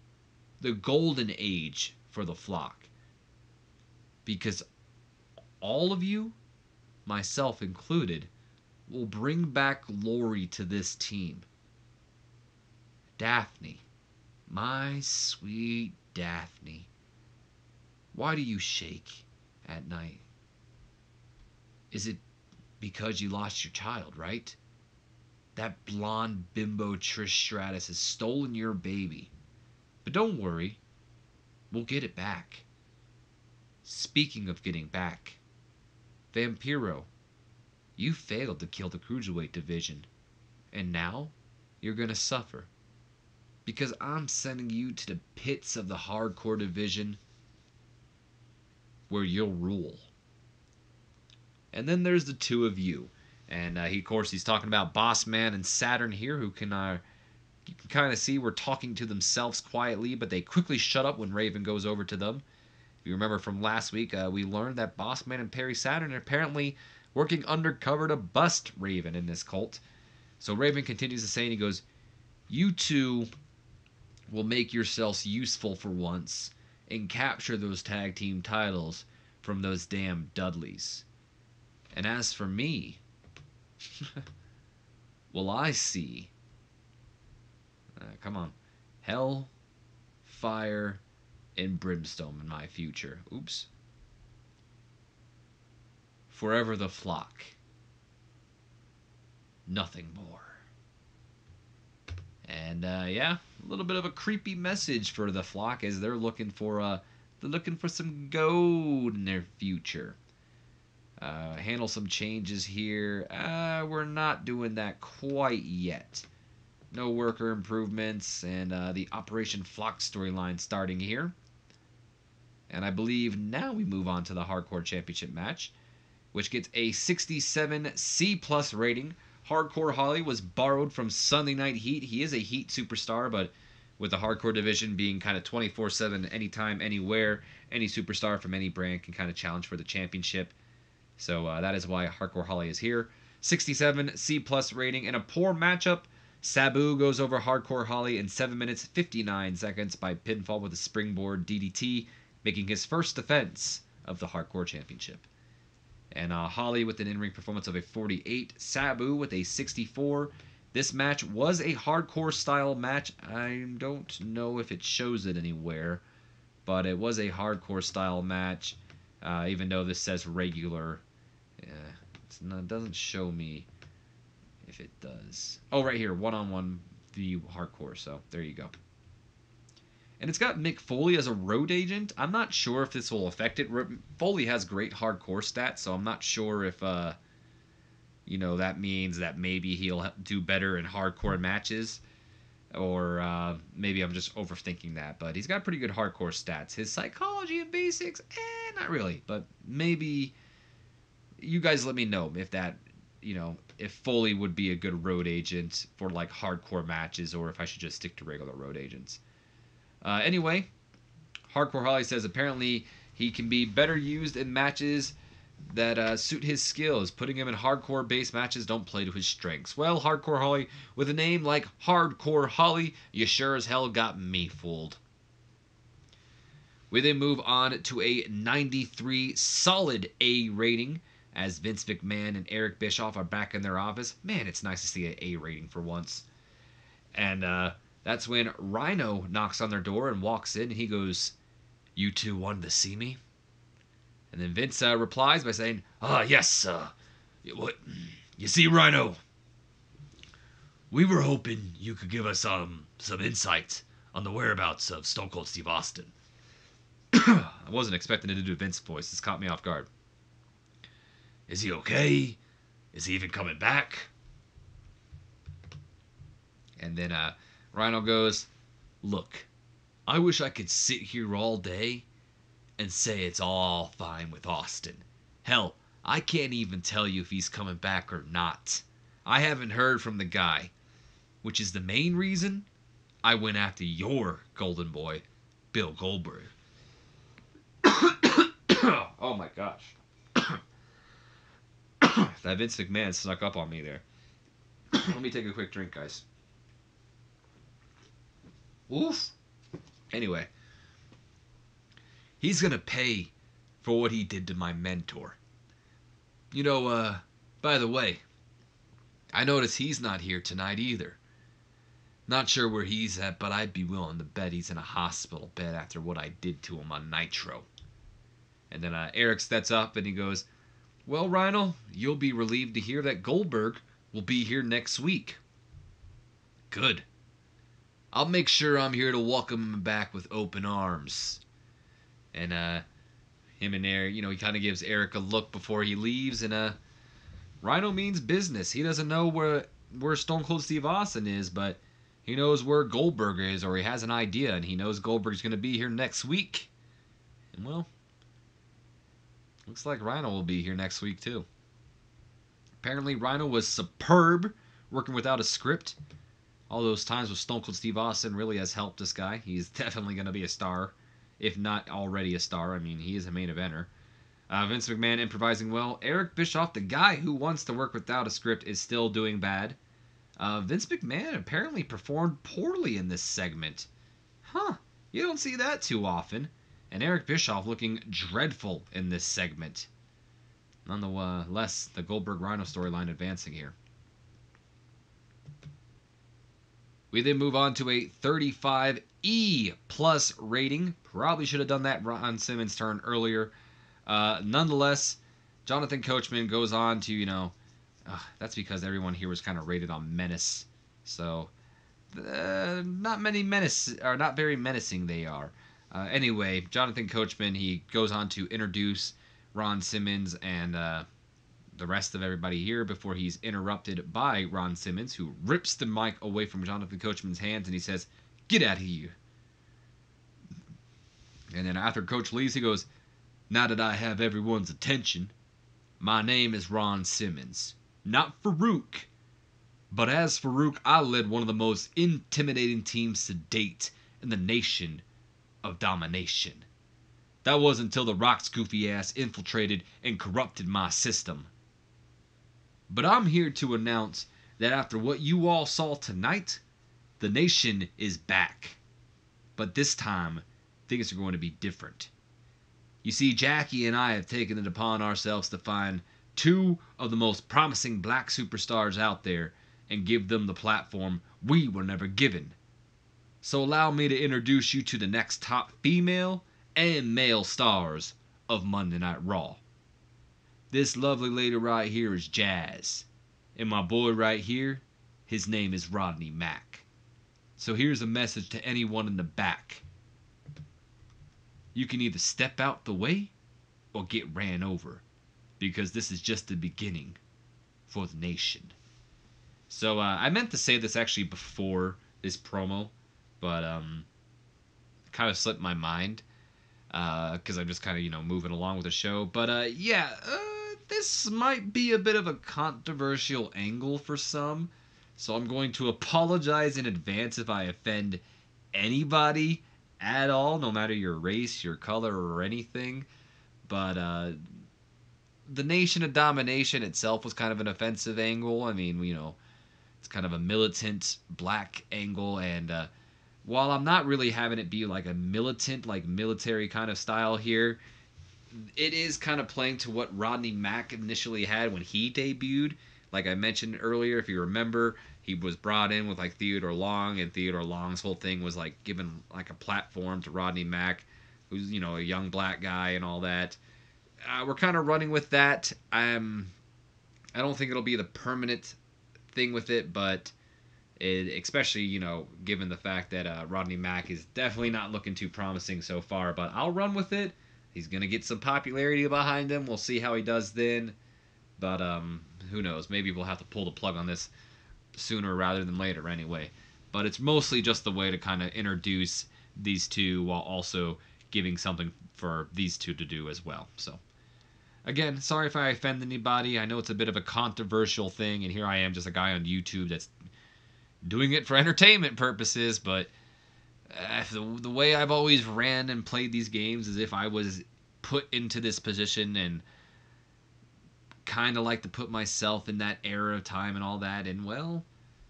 The golden age for the flock. Because all of you, myself included, will bring back glory to this team. Daphne, my sweet Daphne, why do you shake at night? Is it because you lost your child, right? That blonde bimbo Trish Stratus has stolen your baby. But don't worry, we'll get it back. Speaking of getting back, Vampiro, you failed to kill the Cruiserweight division, and now you're going to suffer. Because I'm sending you to the pits of the hardcore division where you'll rule." And then there's the two of you. And of course, he's talking about Boss Man and Saturn here, who can you can kind of see we're talking to themselves quietly, but they quickly shut up when Raven goes over to them. If you remember from last week, we learned that Boss Man and Perry Saturn are apparently working undercover to bust Raven in this cult. So Raven continues to say, and he goes, "You two will make yourselves useful for once and capture those tag team titles from those damn Dudleys. And as for me, well, I see, come on, hell, fire, and brimstone in my future. Oops. Forever the flock. Nothing more." And yeah, a little bit of a creepy message for the flock as they're looking for some gold in their future. Handle some changes here. We're not doing that quite yet. No worker improvements, and the Operation Flock storyline starting here. And I believe now we move on to the Hardcore Championship match, which gets a 67 C+ rating. Hardcore Holly was borrowed from Sunday Night Heat. He is a Heat superstar, but with the Hardcore division being kind of 24/7, anytime, anywhere, any superstar from any brand can kind of challenge for the championship. So that is why Hardcore Holly is here. 67 C+ rating. In a poor matchup, Sabu goes over Hardcore Holly in 7 minutes 59 seconds by pinfall with a springboard DDT, making his first defense of the Hardcore Championship. And Holly with an in-ring performance of a 48. Sabu with a 64. This match was a hardcore style match. I don't know if it shows it anywhere, but it was a hardcore style match, even though this says regular. It doesn't show me if it does. Oh, right here, one-on-one view hardcore, so there you go. And it's got Mick Foley as a road agent. I'm not sure if this will affect it. Foley has great hardcore stats, so I'm not sure if, that means that maybe he'll do better in hardcore matches. Or maybe I'm just overthinking that. But he's got pretty good hardcore stats. His psychology and basics, not really. But maybe you guys let me know if that, if Foley would be a good road agent for, like, hardcore matches, or if I should just stick to regular road agents. Anyway, Hardcore Holly says apparently he can be better used in matches that suit his skills. Putting him in hardcore-based matches don't play to his strengths. Well, Hardcore Holly, with a name like Hardcore Holly, you sure as hell got me fooled. We then move on to a 93 solid A rating, as Vince McMahon and Eric Bischoff are back in their office. Man, it's nice to see an A rating for once. And, that's when Rhino knocks on their door and walks in, and he goes, "You two wanted to see me?" And then Vince replies by saying, yes, what? You see, Rhino, we were hoping you could give us some insight on the whereabouts of Stone Cold Steve Austin." I wasn't expecting to do Vince's voice. This caught me off guard. "Is he okay? Is he even coming back?" And then Rhino goes, "Look, I wish I could sit here all day and say it's all fine with Austin. Hell, I can't even tell you if he's coming back or not. I haven't heard from the guy, which is the main reason I went after your golden boy, Bill Goldberg." Oh my gosh. That Vince McMahon snuck up on me there. Let me take a quick drink, guys. Oof. Anyway, he's gonna pay for what he did to my mentor. By the way, I notice he's not here tonight either. Not sure where he's at, but I'd be willing to bet he's in a hospital bed after what I did to him on Nitro. And then Eric steps up and he goes, "Well, Rhino, you'll be relieved to hear that Goldberg will be here next week." "Good. I'll make sure I'm here to welcome him back with open arms." And him and Eric, he kind of gives Eric a look before he leaves, and Rhino means business. He doesn't know where Stone Cold Steve Austin is, but he knows where Goldberg is, or he has an idea, and he knows Goldberg's going to be here next week. And well, looks like Rhino will be here next week too. Apparently Rhino was superb working without a script. All those times with Stone Cold Steve Austin really has helped this guy. He's definitely going to be a star, if not already a star. I mean, he is a main eventer. Vince McMahon improvising well. Eric Bischoff, the guy who wants to work without a script, is still doing bad. Vince McMahon apparently performed poorly in this segment. Huh, you don't see that too often. And Eric Bischoff looking dreadful in this segment. Nonetheless, the Goldberg-Rhino storyline advancing here. We then move on to a 35E plus rating. Probably should have done that Ron Simmons turn earlier. Nonetheless, Jonathan Coachman goes on to, that's because everyone here was kind of rated on menace. So, not very menacing they are. Anyway, Jonathan Coachman, he goes on to introduce Ron Simmons and the rest of everybody here before he's interrupted by Ron Simmons, who rips the mic away from Jonathan Coachman's hands and he says, "Get out of here." And then after Coach leaves, he goes, "Now that I have everyone's attention, my name is Ron Simmons. Not Farouk. But as Farouk, I led one of the most intimidating teams to date in the nation of Domination. That wasn't until the Rock's goofy ass infiltrated and corrupted my system. But I'm here to announce that after what you all saw tonight, the Nation is back. But this time, things are going to be different. You see, Jackie and I have taken it upon ourselves to find two of the most promising black superstars out there and give them the platform we were never given. So allow me to introduce you to the next top female and male stars of Monday Night Raw. This lovely lady right here is Jazz. And my boy right here, his name is Rodney Mack. So here's a message to anyone in the back. You can either step out the way or get ran over, because this is just the beginning for the Nation." So I meant to say this actually before this promo, but kind of slipped my mind because I'm just kind of moving along with the show. But this might be a bit of a controversial angle for some, so I'm going to apologize in advance if I offend anybody at all, no matter your race, your color, or anything. But the Nation of Domination itself was kind of an offensive angle. I mean, it's kind of a militant black angle, and while I'm not really having it be like a militant, like military kind of style here, it is kind of playing to what Rodney Mack initially had when he debuted. Like I mentioned earlier, if you remember, he was brought in with like Theodore Long, and Theodore Long's whole thing was like giving like a platform to Rodney Mack, who's a young black guy and all that. We're kind of running with that. I don't think it'll be the permanent thing with it, but especially given the fact that Rodney Mack is definitely not looking too promising so far. But I'll run with it. He's gonna get some popularity behind him. We'll see how he does then. But who knows? Maybe we'll have to pull the plug on this sooner rather than later. Anyway, but it's mostly just the way to kind of introduce these two while also giving something for these two to do as well. So, again, sorry if I offend anybody. I know it's a bit of a controversial thing, and here I am, just a guy on YouTube that's doing it for entertainment purposes, but the way I've always ran and played these games is if I was put into this position and kind of like to put myself in that era of time and all that, and well,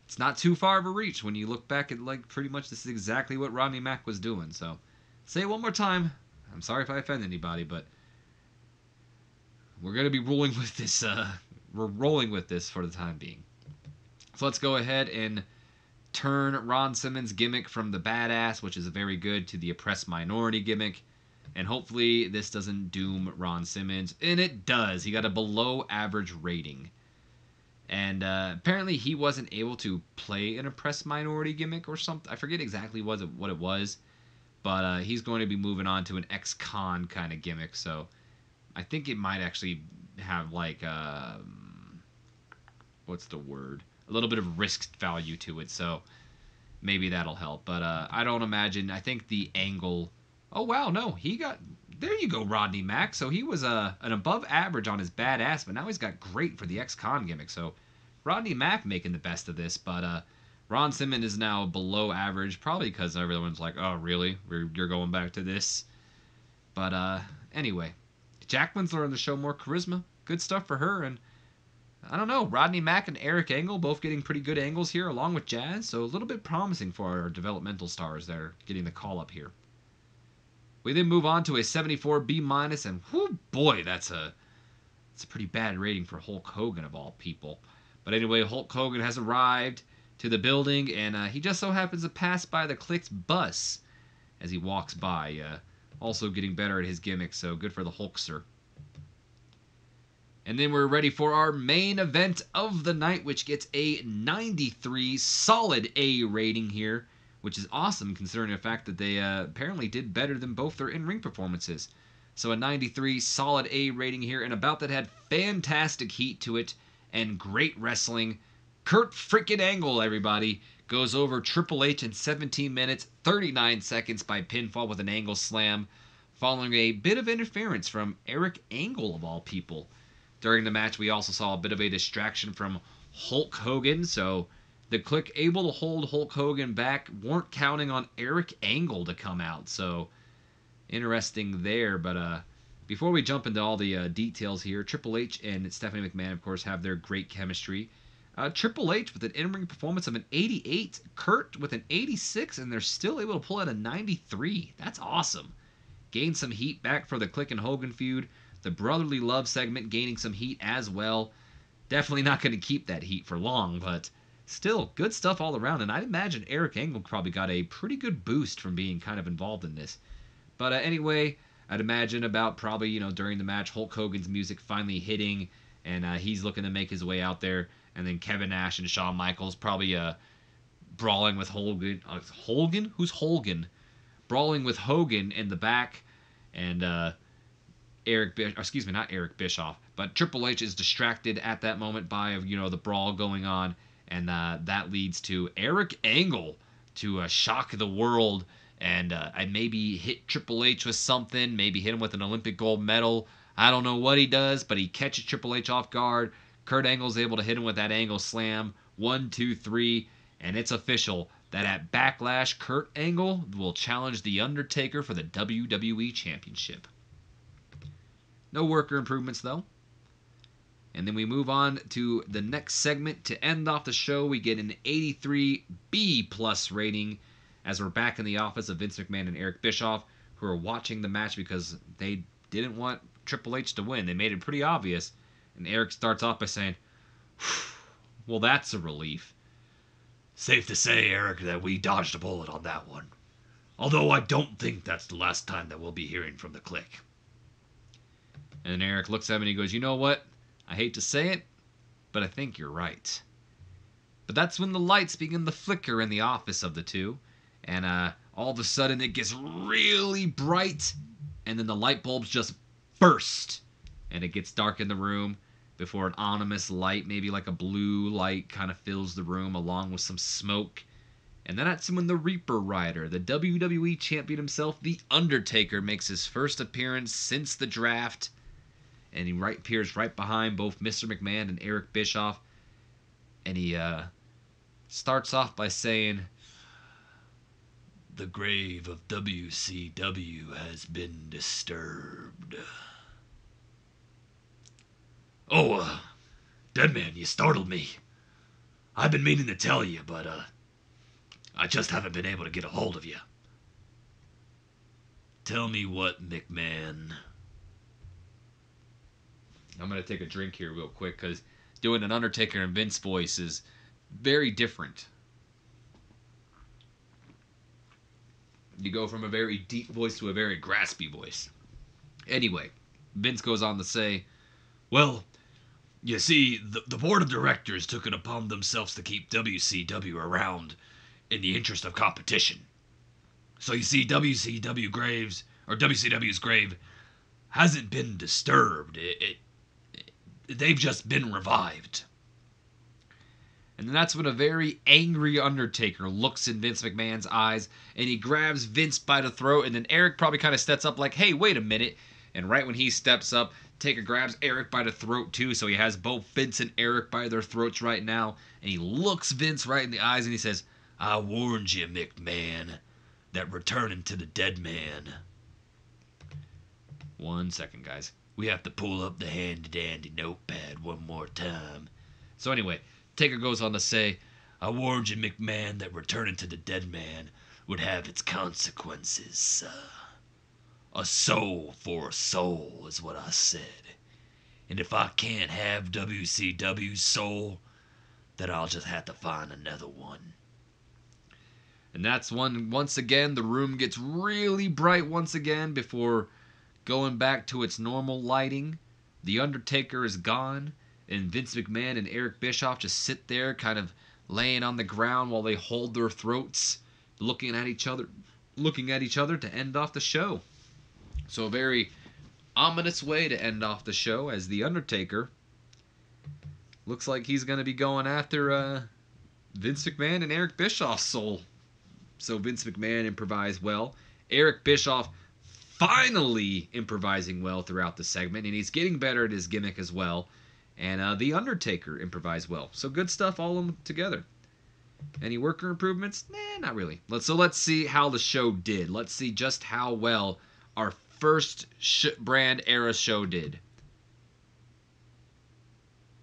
it's not too far of a reach when you look back at like pretty much this is exactly what Rodney Mack was doing. So, say it one more time. I'm sorry if I offend anybody, but we're gonna be rolling with this. We're rolling with this for the time being. So let's go ahead and turn Ron Simmons' gimmick from the badass, which is very good, to the oppressed minority gimmick. And hopefully this doesn't doom Ron Simmons. And it does. He got a below average rating. And apparently he wasn't able to play an oppressed minority gimmick or something. I forget exactly what it was. But he's going to be moving on to an ex-con kind of gimmick. So I think it might actually have like, what's the word? A little bit of risk value to it. So maybe that'll help. But I don't imagine. I think the angle. Oh, wow, no. He got... There you go, Rodney Mack. So he was an above average on his badass, but now he's got great for the ex-con gimmick. So Rodney Mack making the best of this, but Ron Simmons is now below average, probably because everyone's like, oh, really? You're going back to this? But anyway, Jacqueline's learning to show more charisma. Good stuff for her, and I don't know, Rodney Mack and Eric Angle both getting pretty good angles here, along with Jazz, so a little bit promising for our developmental stars that are getting the call-up here. We then move on to a 74 B-, and whoo boy, that's a pretty bad rating for Hulk Hogan of all people. But anyway, Hulk Hogan has arrived to the building, and he just so happens to pass by the Click's bus as he walks by. Also getting better at his gimmick, so good for the Hulkster. And then we're ready for our main event of the night, which gets a 93 solid A rating here, which is awesome considering the fact that they apparently did better than both their in-ring performances. So a 93 solid A rating here, and a bout that had fantastic heat to it and great wrestling. Kurt frickin' Angle, everybody, goes over Triple H in 17 minutes, 39 seconds by pinfall with an Angle slam, following a bit of interference from Eric Angle, of all people. During the match, we also saw a bit of a distraction from Hulk Hogan, so the Click able to hold Hulk Hogan back, weren't counting on Eric Angle to come out, so interesting there. But before we jump into all the details here, Triple H and Stephanie McMahon, of course, have their great chemistry. Triple H with an in-ring performance of an 88, Kurt with an 86, and they're still able to pull out a 93. That's awesome. Gained some heat back for the Click and Hogan feud. The Brotherly Love segment gaining some heat as well. Definitely not going to keep that heat for long, but still, good stuff all around. And I'd imagine Eric Angle probably got a pretty good boost from being kind of involved in this. But anyway, I'd imagine about probably, during the match, Hulk Hogan's music finally hitting, and he's looking to make his way out there. And then Kevin Nash and Shawn Michaels probably brawling with Hogan. Hogan? Who's Hogan? Brawling with Hogan in the back. And not Eric Bischoff, but Triple H is distracted at that moment by the brawl going on, and that leads to Eric Angle to shock the world and maybe hit Triple H with something, maybe hit him with an Olympic gold medal. I don't know what he does, but he catches Triple H off guard. Kurt Angle's able to hit him with that Angle slam. 1, 2, 3, and it's official that at Backlash, Kurt Angle will challenge The Undertaker for the WWE Championship. No worker improvements, though. And then we move on to the next segment. To end off the show, we get an 83 B+ rating as we're back in the office of Vince McMahon and Eric Bischoff, who are watching the match because they didn't want Triple H to win. They made it pretty obvious. And Eric starts off by saying, well, that's a relief. Safe to say, Eric, that we dodged a bullet on that one. Although I don't think that's the last time that we'll be hearing from the Click. And then Eric looks at him and he goes, you know what? I hate to say it, but I think you're right. But that's when the lights begin to flicker in the office of the two. And all of a sudden it gets really bright. And then the light bulbs just burst. And it gets dark in the room before an ominous light, maybe like a blue light, kind of fills the room along with some smoke. And then that's when the Reaper Rider, the WWE champion himself, The Undertaker, makes his first appearance since the draft. And he appears right behind both Mr. McMahon and Eric Bischoff. And he starts off by saying, "The grave of WCW has been disturbed." "Oh, Deadman, you startled me. I've been meaning to tell you, but I just haven't been able to get a hold of you." "Tell me what, McMahon?" I'm going to take a drink here real quick because doing an Undertaker and Vince voice is very different. You go from a very deep voice to a very graspy voice. Anyway, Vince goes on to say, "Well, you see, the board of directors took it upon themselves to keep WCW around in the interest of competition. So you see, WCW's grave hasn't been disturbed. They've just been revived." And then that's when a very angry Undertaker looks in Vince McMahon's eyes, and he grabs Vince by the throat, and then Eric probably kind of steps up like, "Hey, wait a minute." And right when he steps up, Taker grabs Eric by the throat too, so he has both Vince and Eric by their throats right now, and he looks Vince right in the eyes and he says, "I warned you, McMahon, that returning to the dead man." 1 second, guys. We have to pull up the handy-dandy notepad one more time. So anyway, Taker goes on to say, "I warned you, McMahon, that returning to the dead man would have its consequences. A soul for a soul is what I said. And if I can't have WCW's soul, then I'll just have to find another one." And that's when, once again, the room gets really bright once again before going back to its normal lighting. The Undertaker is gone, and Vince McMahon and Eric Bischoff just sit there kind of laying on the ground while they hold their throats, looking at each other to end off the show. So a very ominous way to end off the show, as The Undertaker looks like he's going to be going after Vince McMahon and Eric Bischoff's soul. So Vince McMahon improvised well. Eric Bischoff finally improvising well throughout the segment, and he's getting better at his gimmick as well. And The Undertaker improvised well. So good stuff all of them together. Any worker improvements? Nah, not really. Let's see how the show did. Let's see just how well our first brand era show did.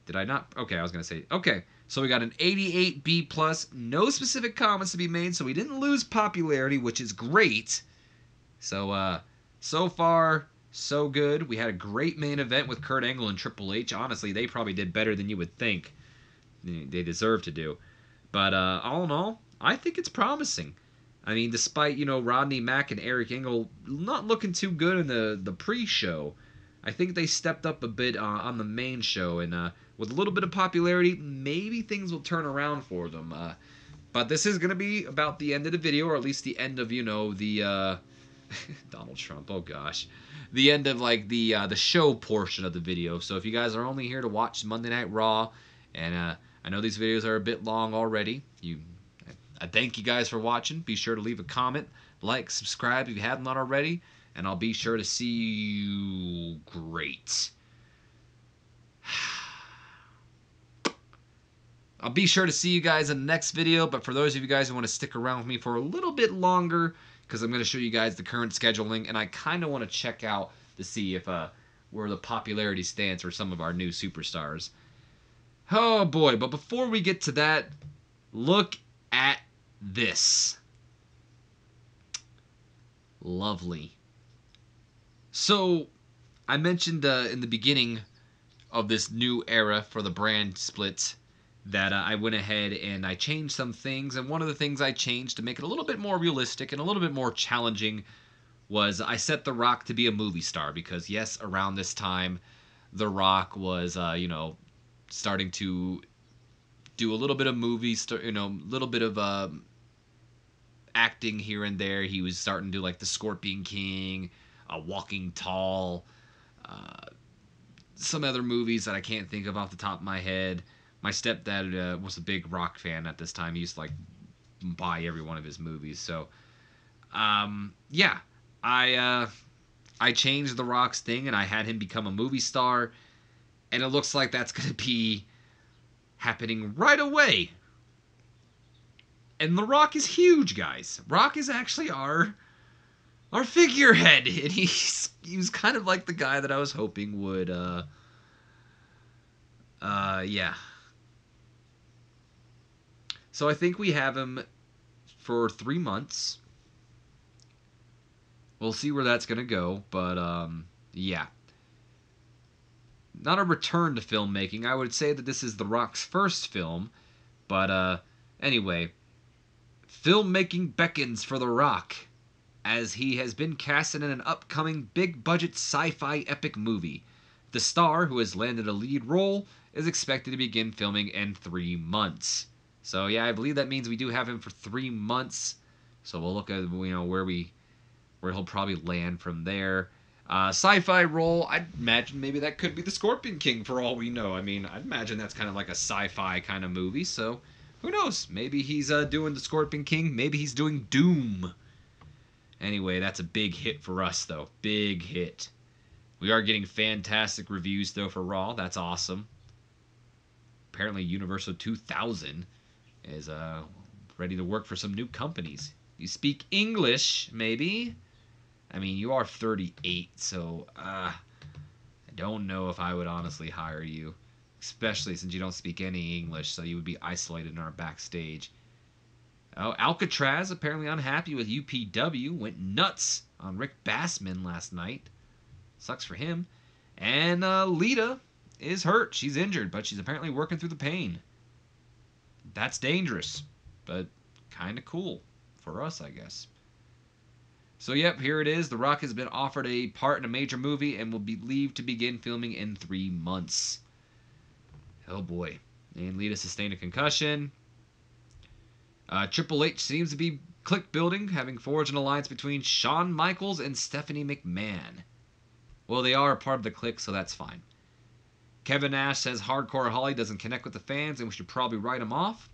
Did I not? Okay, I was going to say. Okay, so we got an 88B+. No specific comments to be made, so we didn't lose popularity, which is great. So, so far, so good. We had a great main event with Kurt Angle and Triple H. Honestly, they probably did better than you would think they deserve to do. But all in all, I think it's promising. I mean, despite, Rodney Mack and Eric Angle not looking too good in the pre-show, I think they stepped up a bit on the main show. And with a little bit of popularity, maybe things will turn around for them. But this is going to be about the end of the video, or at least the end of, the... Donald Trump, oh gosh. The end of, the show portion of the video. So if you guys are only here to watch Monday Night Raw, and I know these videos are a bit long already, I thank you guys for watching. Be sure to leave a comment, like, subscribe if you haven't already, and I'll be sure to see you great. I'll be sure to see you guys in the next video, but for those of you guys who want to stick around with me for a little bit longer, because I'm going to show you guys the current scheduling, and I kind of want to check out to see if where the popularity stands for some of our new superstars. Oh boy, but before we get to that, look at this. Lovely. So, I mentioned in the beginning of this new era for the brand split that I went ahead and I changed some things, and one of the things I changed to make it a little bit more realistic and a little bit more challenging was I set The Rock to be a movie star, because yes, around this time, The Rock was, starting to do a little bit of movies, a little bit of acting here and there. He was starting to do like The Scorpion King, Walking Tall, some other movies that I can't think of off the top of my head. My stepdad was a big Rock fan at this time. He used to buy every one of his movies. So, yeah, I changed The Rock's thing and I had him become a movie star, and it looks like that's going to be happening right away. And The Rock is huge, guys. Rock is actually our figurehead, and he was kind of like the guy that I was hoping would yeah. So I think we have him for 3 months. We'll see where that's gonna go, but yeah. Not a return to filmmaking. I would say that this is The Rock's first film, but anyway, filmmaking beckons for The Rock, as he has been casted in an upcoming big-budget sci-fi epic movie. The star, who has landed a lead role, is expected to begin filming in 3 months. So yeah, I believe that means we do have him for 3 months. So we'll look at where he'll probably land from there. Sci-fi role, I'd imagine maybe that could be the Scorpion King for all we know. I mean, I'd imagine that's kind of like a sci-fi kind of movie. So who knows? Maybe he's doing the Scorpion King. Maybe he's doing Doom. Anyway, that's a big hit for us, though. Big hit. We are getting fantastic reviews, though, for Raw. That's awesome. Apparently, Universal 2000 is ready to work for some new companies. You speak English, maybe? I mean, you are 38, so I don't know if I would honestly hire you. Especially since you don't speak any English, so you would be isolated in our backstage. Oh, Alcatraz, apparently unhappy with UPW, went nuts on Rick Bassman last night. Sucks for him. And Lita is hurt. She's injured, but she's apparently working through the pain. That's dangerous, but kind of cool for us, I guess. So, yep, here it is. The Rock has been offered a part in a major movie and will be leaved to begin filming in 3 months. Oh, boy. And Lita sustained a concussion. Triple H seems to be clique building, having forged an alliance between Shawn Michaels and Stephanie McMahon. Well, they are a part of the clique, so that's fine. Kevin Nash says Hardcore Holly doesn't connect with the fans and we should probably write him off.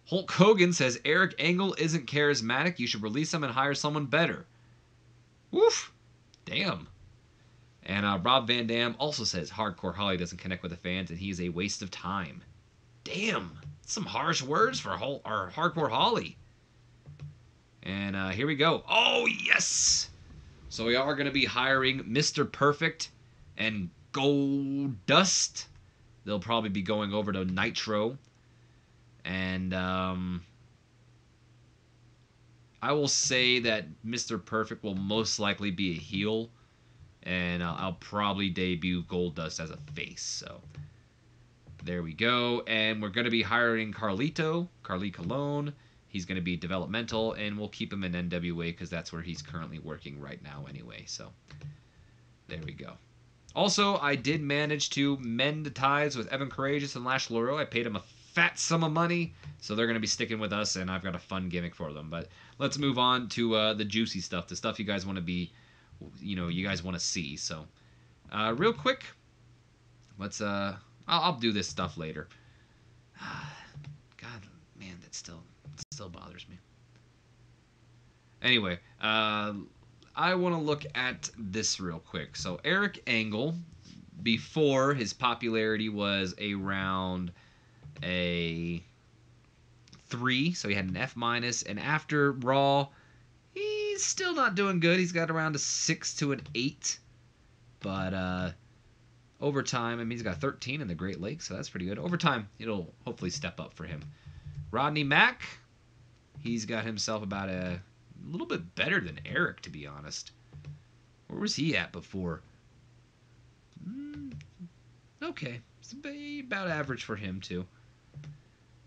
Hulk Hogan says Eric Angle isn't charismatic. You should release him and hire someone better. Woof. Damn. And Rob Van Dam also says Hardcore Holly doesn't connect with the fans and he's a waste of time. Damn. Some harsh words for Hardcore Holly. And here we go. Oh, yes! So we are going to be hiring Mr. Perfect and Goldust. They'll probably be going over to Nitro. And I will say that Mr. Perfect will most likely be a heel. And I'll probably debut Goldust as a face. So there we go. And we're going to be hiring Carly Colon. He's going to be developmental, and we'll keep him in NWA because that's where he's currently working right now anyway. So there we go. Also, I did manage to mend ties with Evan Courageous and Lash Lauro. I paid him a fat sum of money, so they're going to be sticking with us, and I've got a fun gimmick for them. But let's move on to the juicy stuff, the stuff you guys want to be, you guys want to see. So real quick, let's I'll do this stuff later. God, man, that still bothers me. Anyway, I want to look at this real quick. So Eric Angle, before his popularity was around a 3, so he had an F-, and after Raw, he's still not doing good. He's got around a 6 to an 8, but over time, I mean, he's got 13 in the Great Lakes, so that's pretty good. Over time, it'll hopefully step up for him. Rodney Mack, he's got himself about a little bit better than Eric, to be honest. Where was he at before? Okay. It's about average for him, too.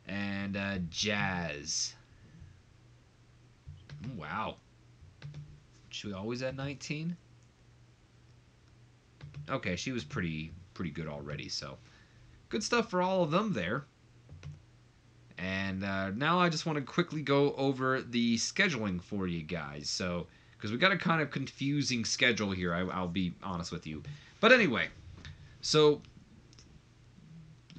And Jazz. Wow. She was always at 19? Okay, she was pretty good already, so good stuff for all of them there. And now I just want to quickly go over the scheduling for you guys. So, because we got a kind of confusing schedule here, I'll be honest with you. But anyway, so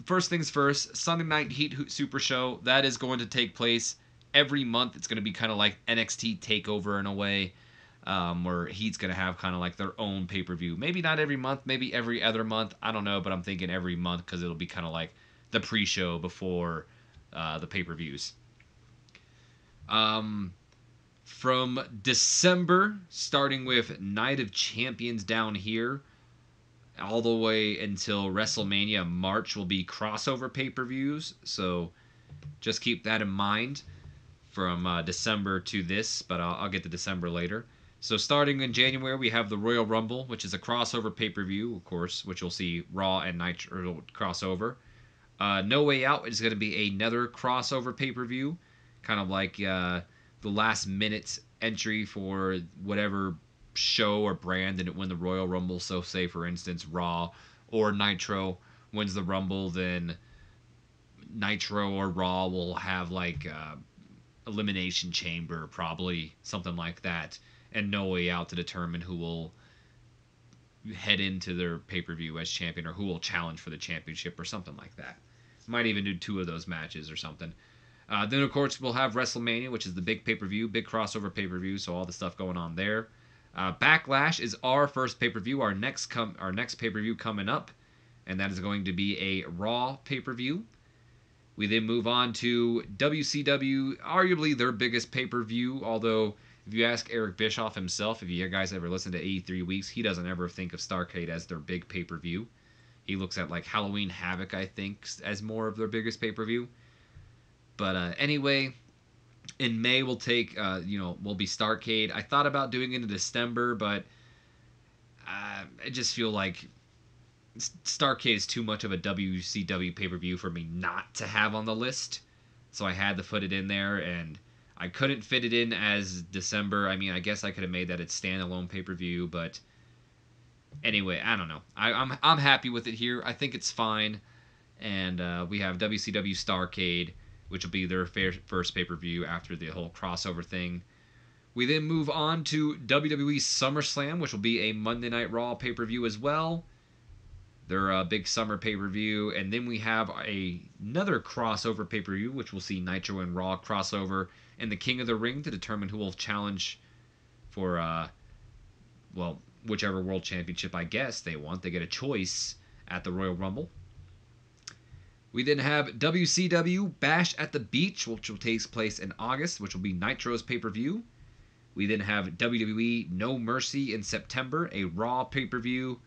first things first, Sunday Night Heat Super Show, that is going to take place every month it's going to be kind of like NXT Takeover in a way, where Heat's going to have kind of like their own pay-per-view. Maybe not every month, maybe every other month. I don't know, but I'm thinking every month because it'll be kind of like the pre-show before the pay-per-views. From December, starting with Night of Champions down here, all the way until WrestleMania March will be crossover pay-per-views. So just keep that in mind from December to this, but I'll get to December later. So starting in January, we have the Royal Rumble, which is a crossover pay-per-view, of course, which you'll see Raw and Nitro crossover. No Way Out is going to be another crossover pay-per-view, kind of like the last minute entry for whatever show or brand didn't win the Royal Rumble. So say, for instance, Raw or Nitro wins the Rumble, then Nitro or Raw will have like Elimination Chamber, probably something like that, and No Way Out to determine who will head into their pay-per-view as champion or who will challenge for the championship or something like that. Might even do 2 of those matches or something. Then, of course, we'll have WrestleMania, which is the big pay-per-view, big crossover pay-per-view, so all the stuff going on there. Backlash is our first pay-per-view, our next pay-per-view coming up, and that is going to be a Raw pay-per-view. We then move on to WCW, arguably their biggest pay-per-view, although if you ask Eric Bischoff himself, if you guys ever listen to 83 Weeks, he doesn't ever think of Starrcade as their big pay-per-view. He looks at like Halloween Havoc, I think, as more of their biggest pay-per-view. But anyway, in May we'll take, will be Starrcade. I thought about doing it in December, but I just feel like Starrcade is too much of a WCW pay-per-view for me not to have on the list. So I had to put it in there, and I couldn't fit it in as December. I mean, I guess I could have made that its standalone pay-per-view, but anyway, I don't know. I'm happy with it here. I think it's fine. And we have WCW Starrcade, which will be their first pay-per-view after the whole crossover thing. We then move on to WWE SummerSlam, which will be a Monday Night Raw pay-per-view as well. Their big summer pay-per-view. And then we have another crossover pay-per-view, which will see Nitro and Raw crossover and the King of the Ring to determine who will challenge for, whichever world championship I guess they want. They get a choice at the Royal Rumble. We then have WCW Bash at the Beach, which will take place in August, which will be Nitro's pay-per-view. We then have WWE No Mercy in September, a Raw pay-per-view.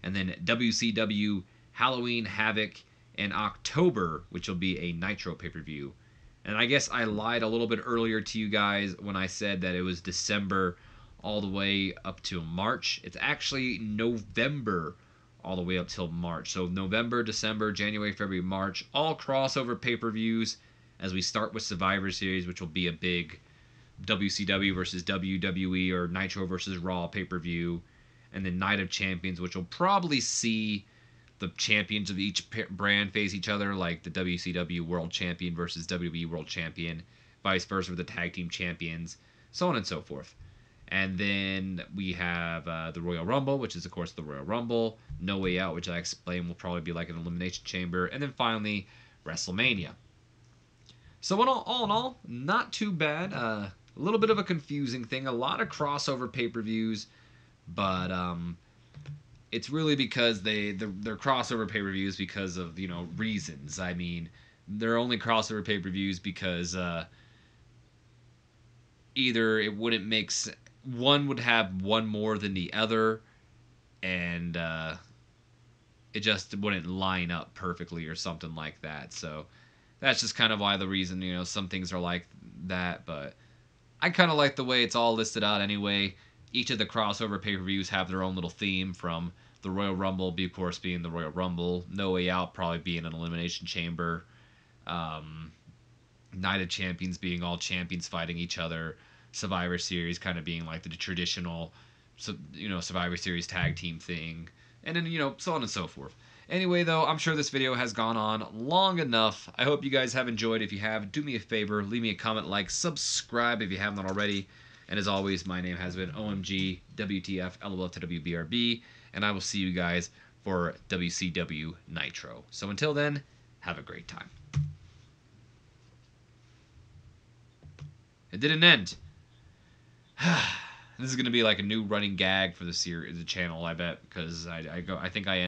And then WCW Halloween Havoc in October, which will be a Nitro pay-per-view. And I guess I lied a little bit earlier to you guys when I said that it was December all the way up to March. It's actually November all the way up till March. So November, December, January, February, March, all crossover pay-per-views as we start with Survivor Series, which will be a big WCW versus WWE or Nitro versus Raw pay-per-view. And then Night of Champions, which will probably see the champions of each brand face each other, like the WCW World Champion versus WWE World Champion, vice versa with the Tag Team Champions, so on and so forth. And then we have the Royal Rumble, which is, of course, the Royal Rumble. No Way Out, which I explained will probably be like an Elimination Chamber. And then finally, WrestleMania. So all in all, not too bad. A little bit of a confusing thing. A lot of crossover pay-per-views. But it's really because they're crossover pay-per-views because of, reasons. I mean, they're only crossover pay-per-views because either it wouldn't make sense. One would have one more than the other, and it just wouldn't line up perfectly or something like that. So that's just kind of why the reason, some things are like that. But I kind of like the way it's all listed out anyway. Each of the crossover pay-per-views have their own little theme, from the Royal Rumble, of course, being the Royal Rumble, No Way Out probably being an Elimination Chamber, Night of Champions being all champions fighting each other, Survivor Series kind of being like the traditional, Survivor Series tag team thing, and then, so on and so forth. Anyway, though, I'm sure this video has gone on long enough. I hope you guys have enjoyed. If you have, do me a favor, leave me a comment, like, subscribe if you haven't already. And as always, my name has been OMG, WTF, LOL to WBRB, and I will see you guys for WCW Nitro. So until then, have a great time. It didn't end. This is gonna be like a new running gag for the series, the channel. I bet because I think I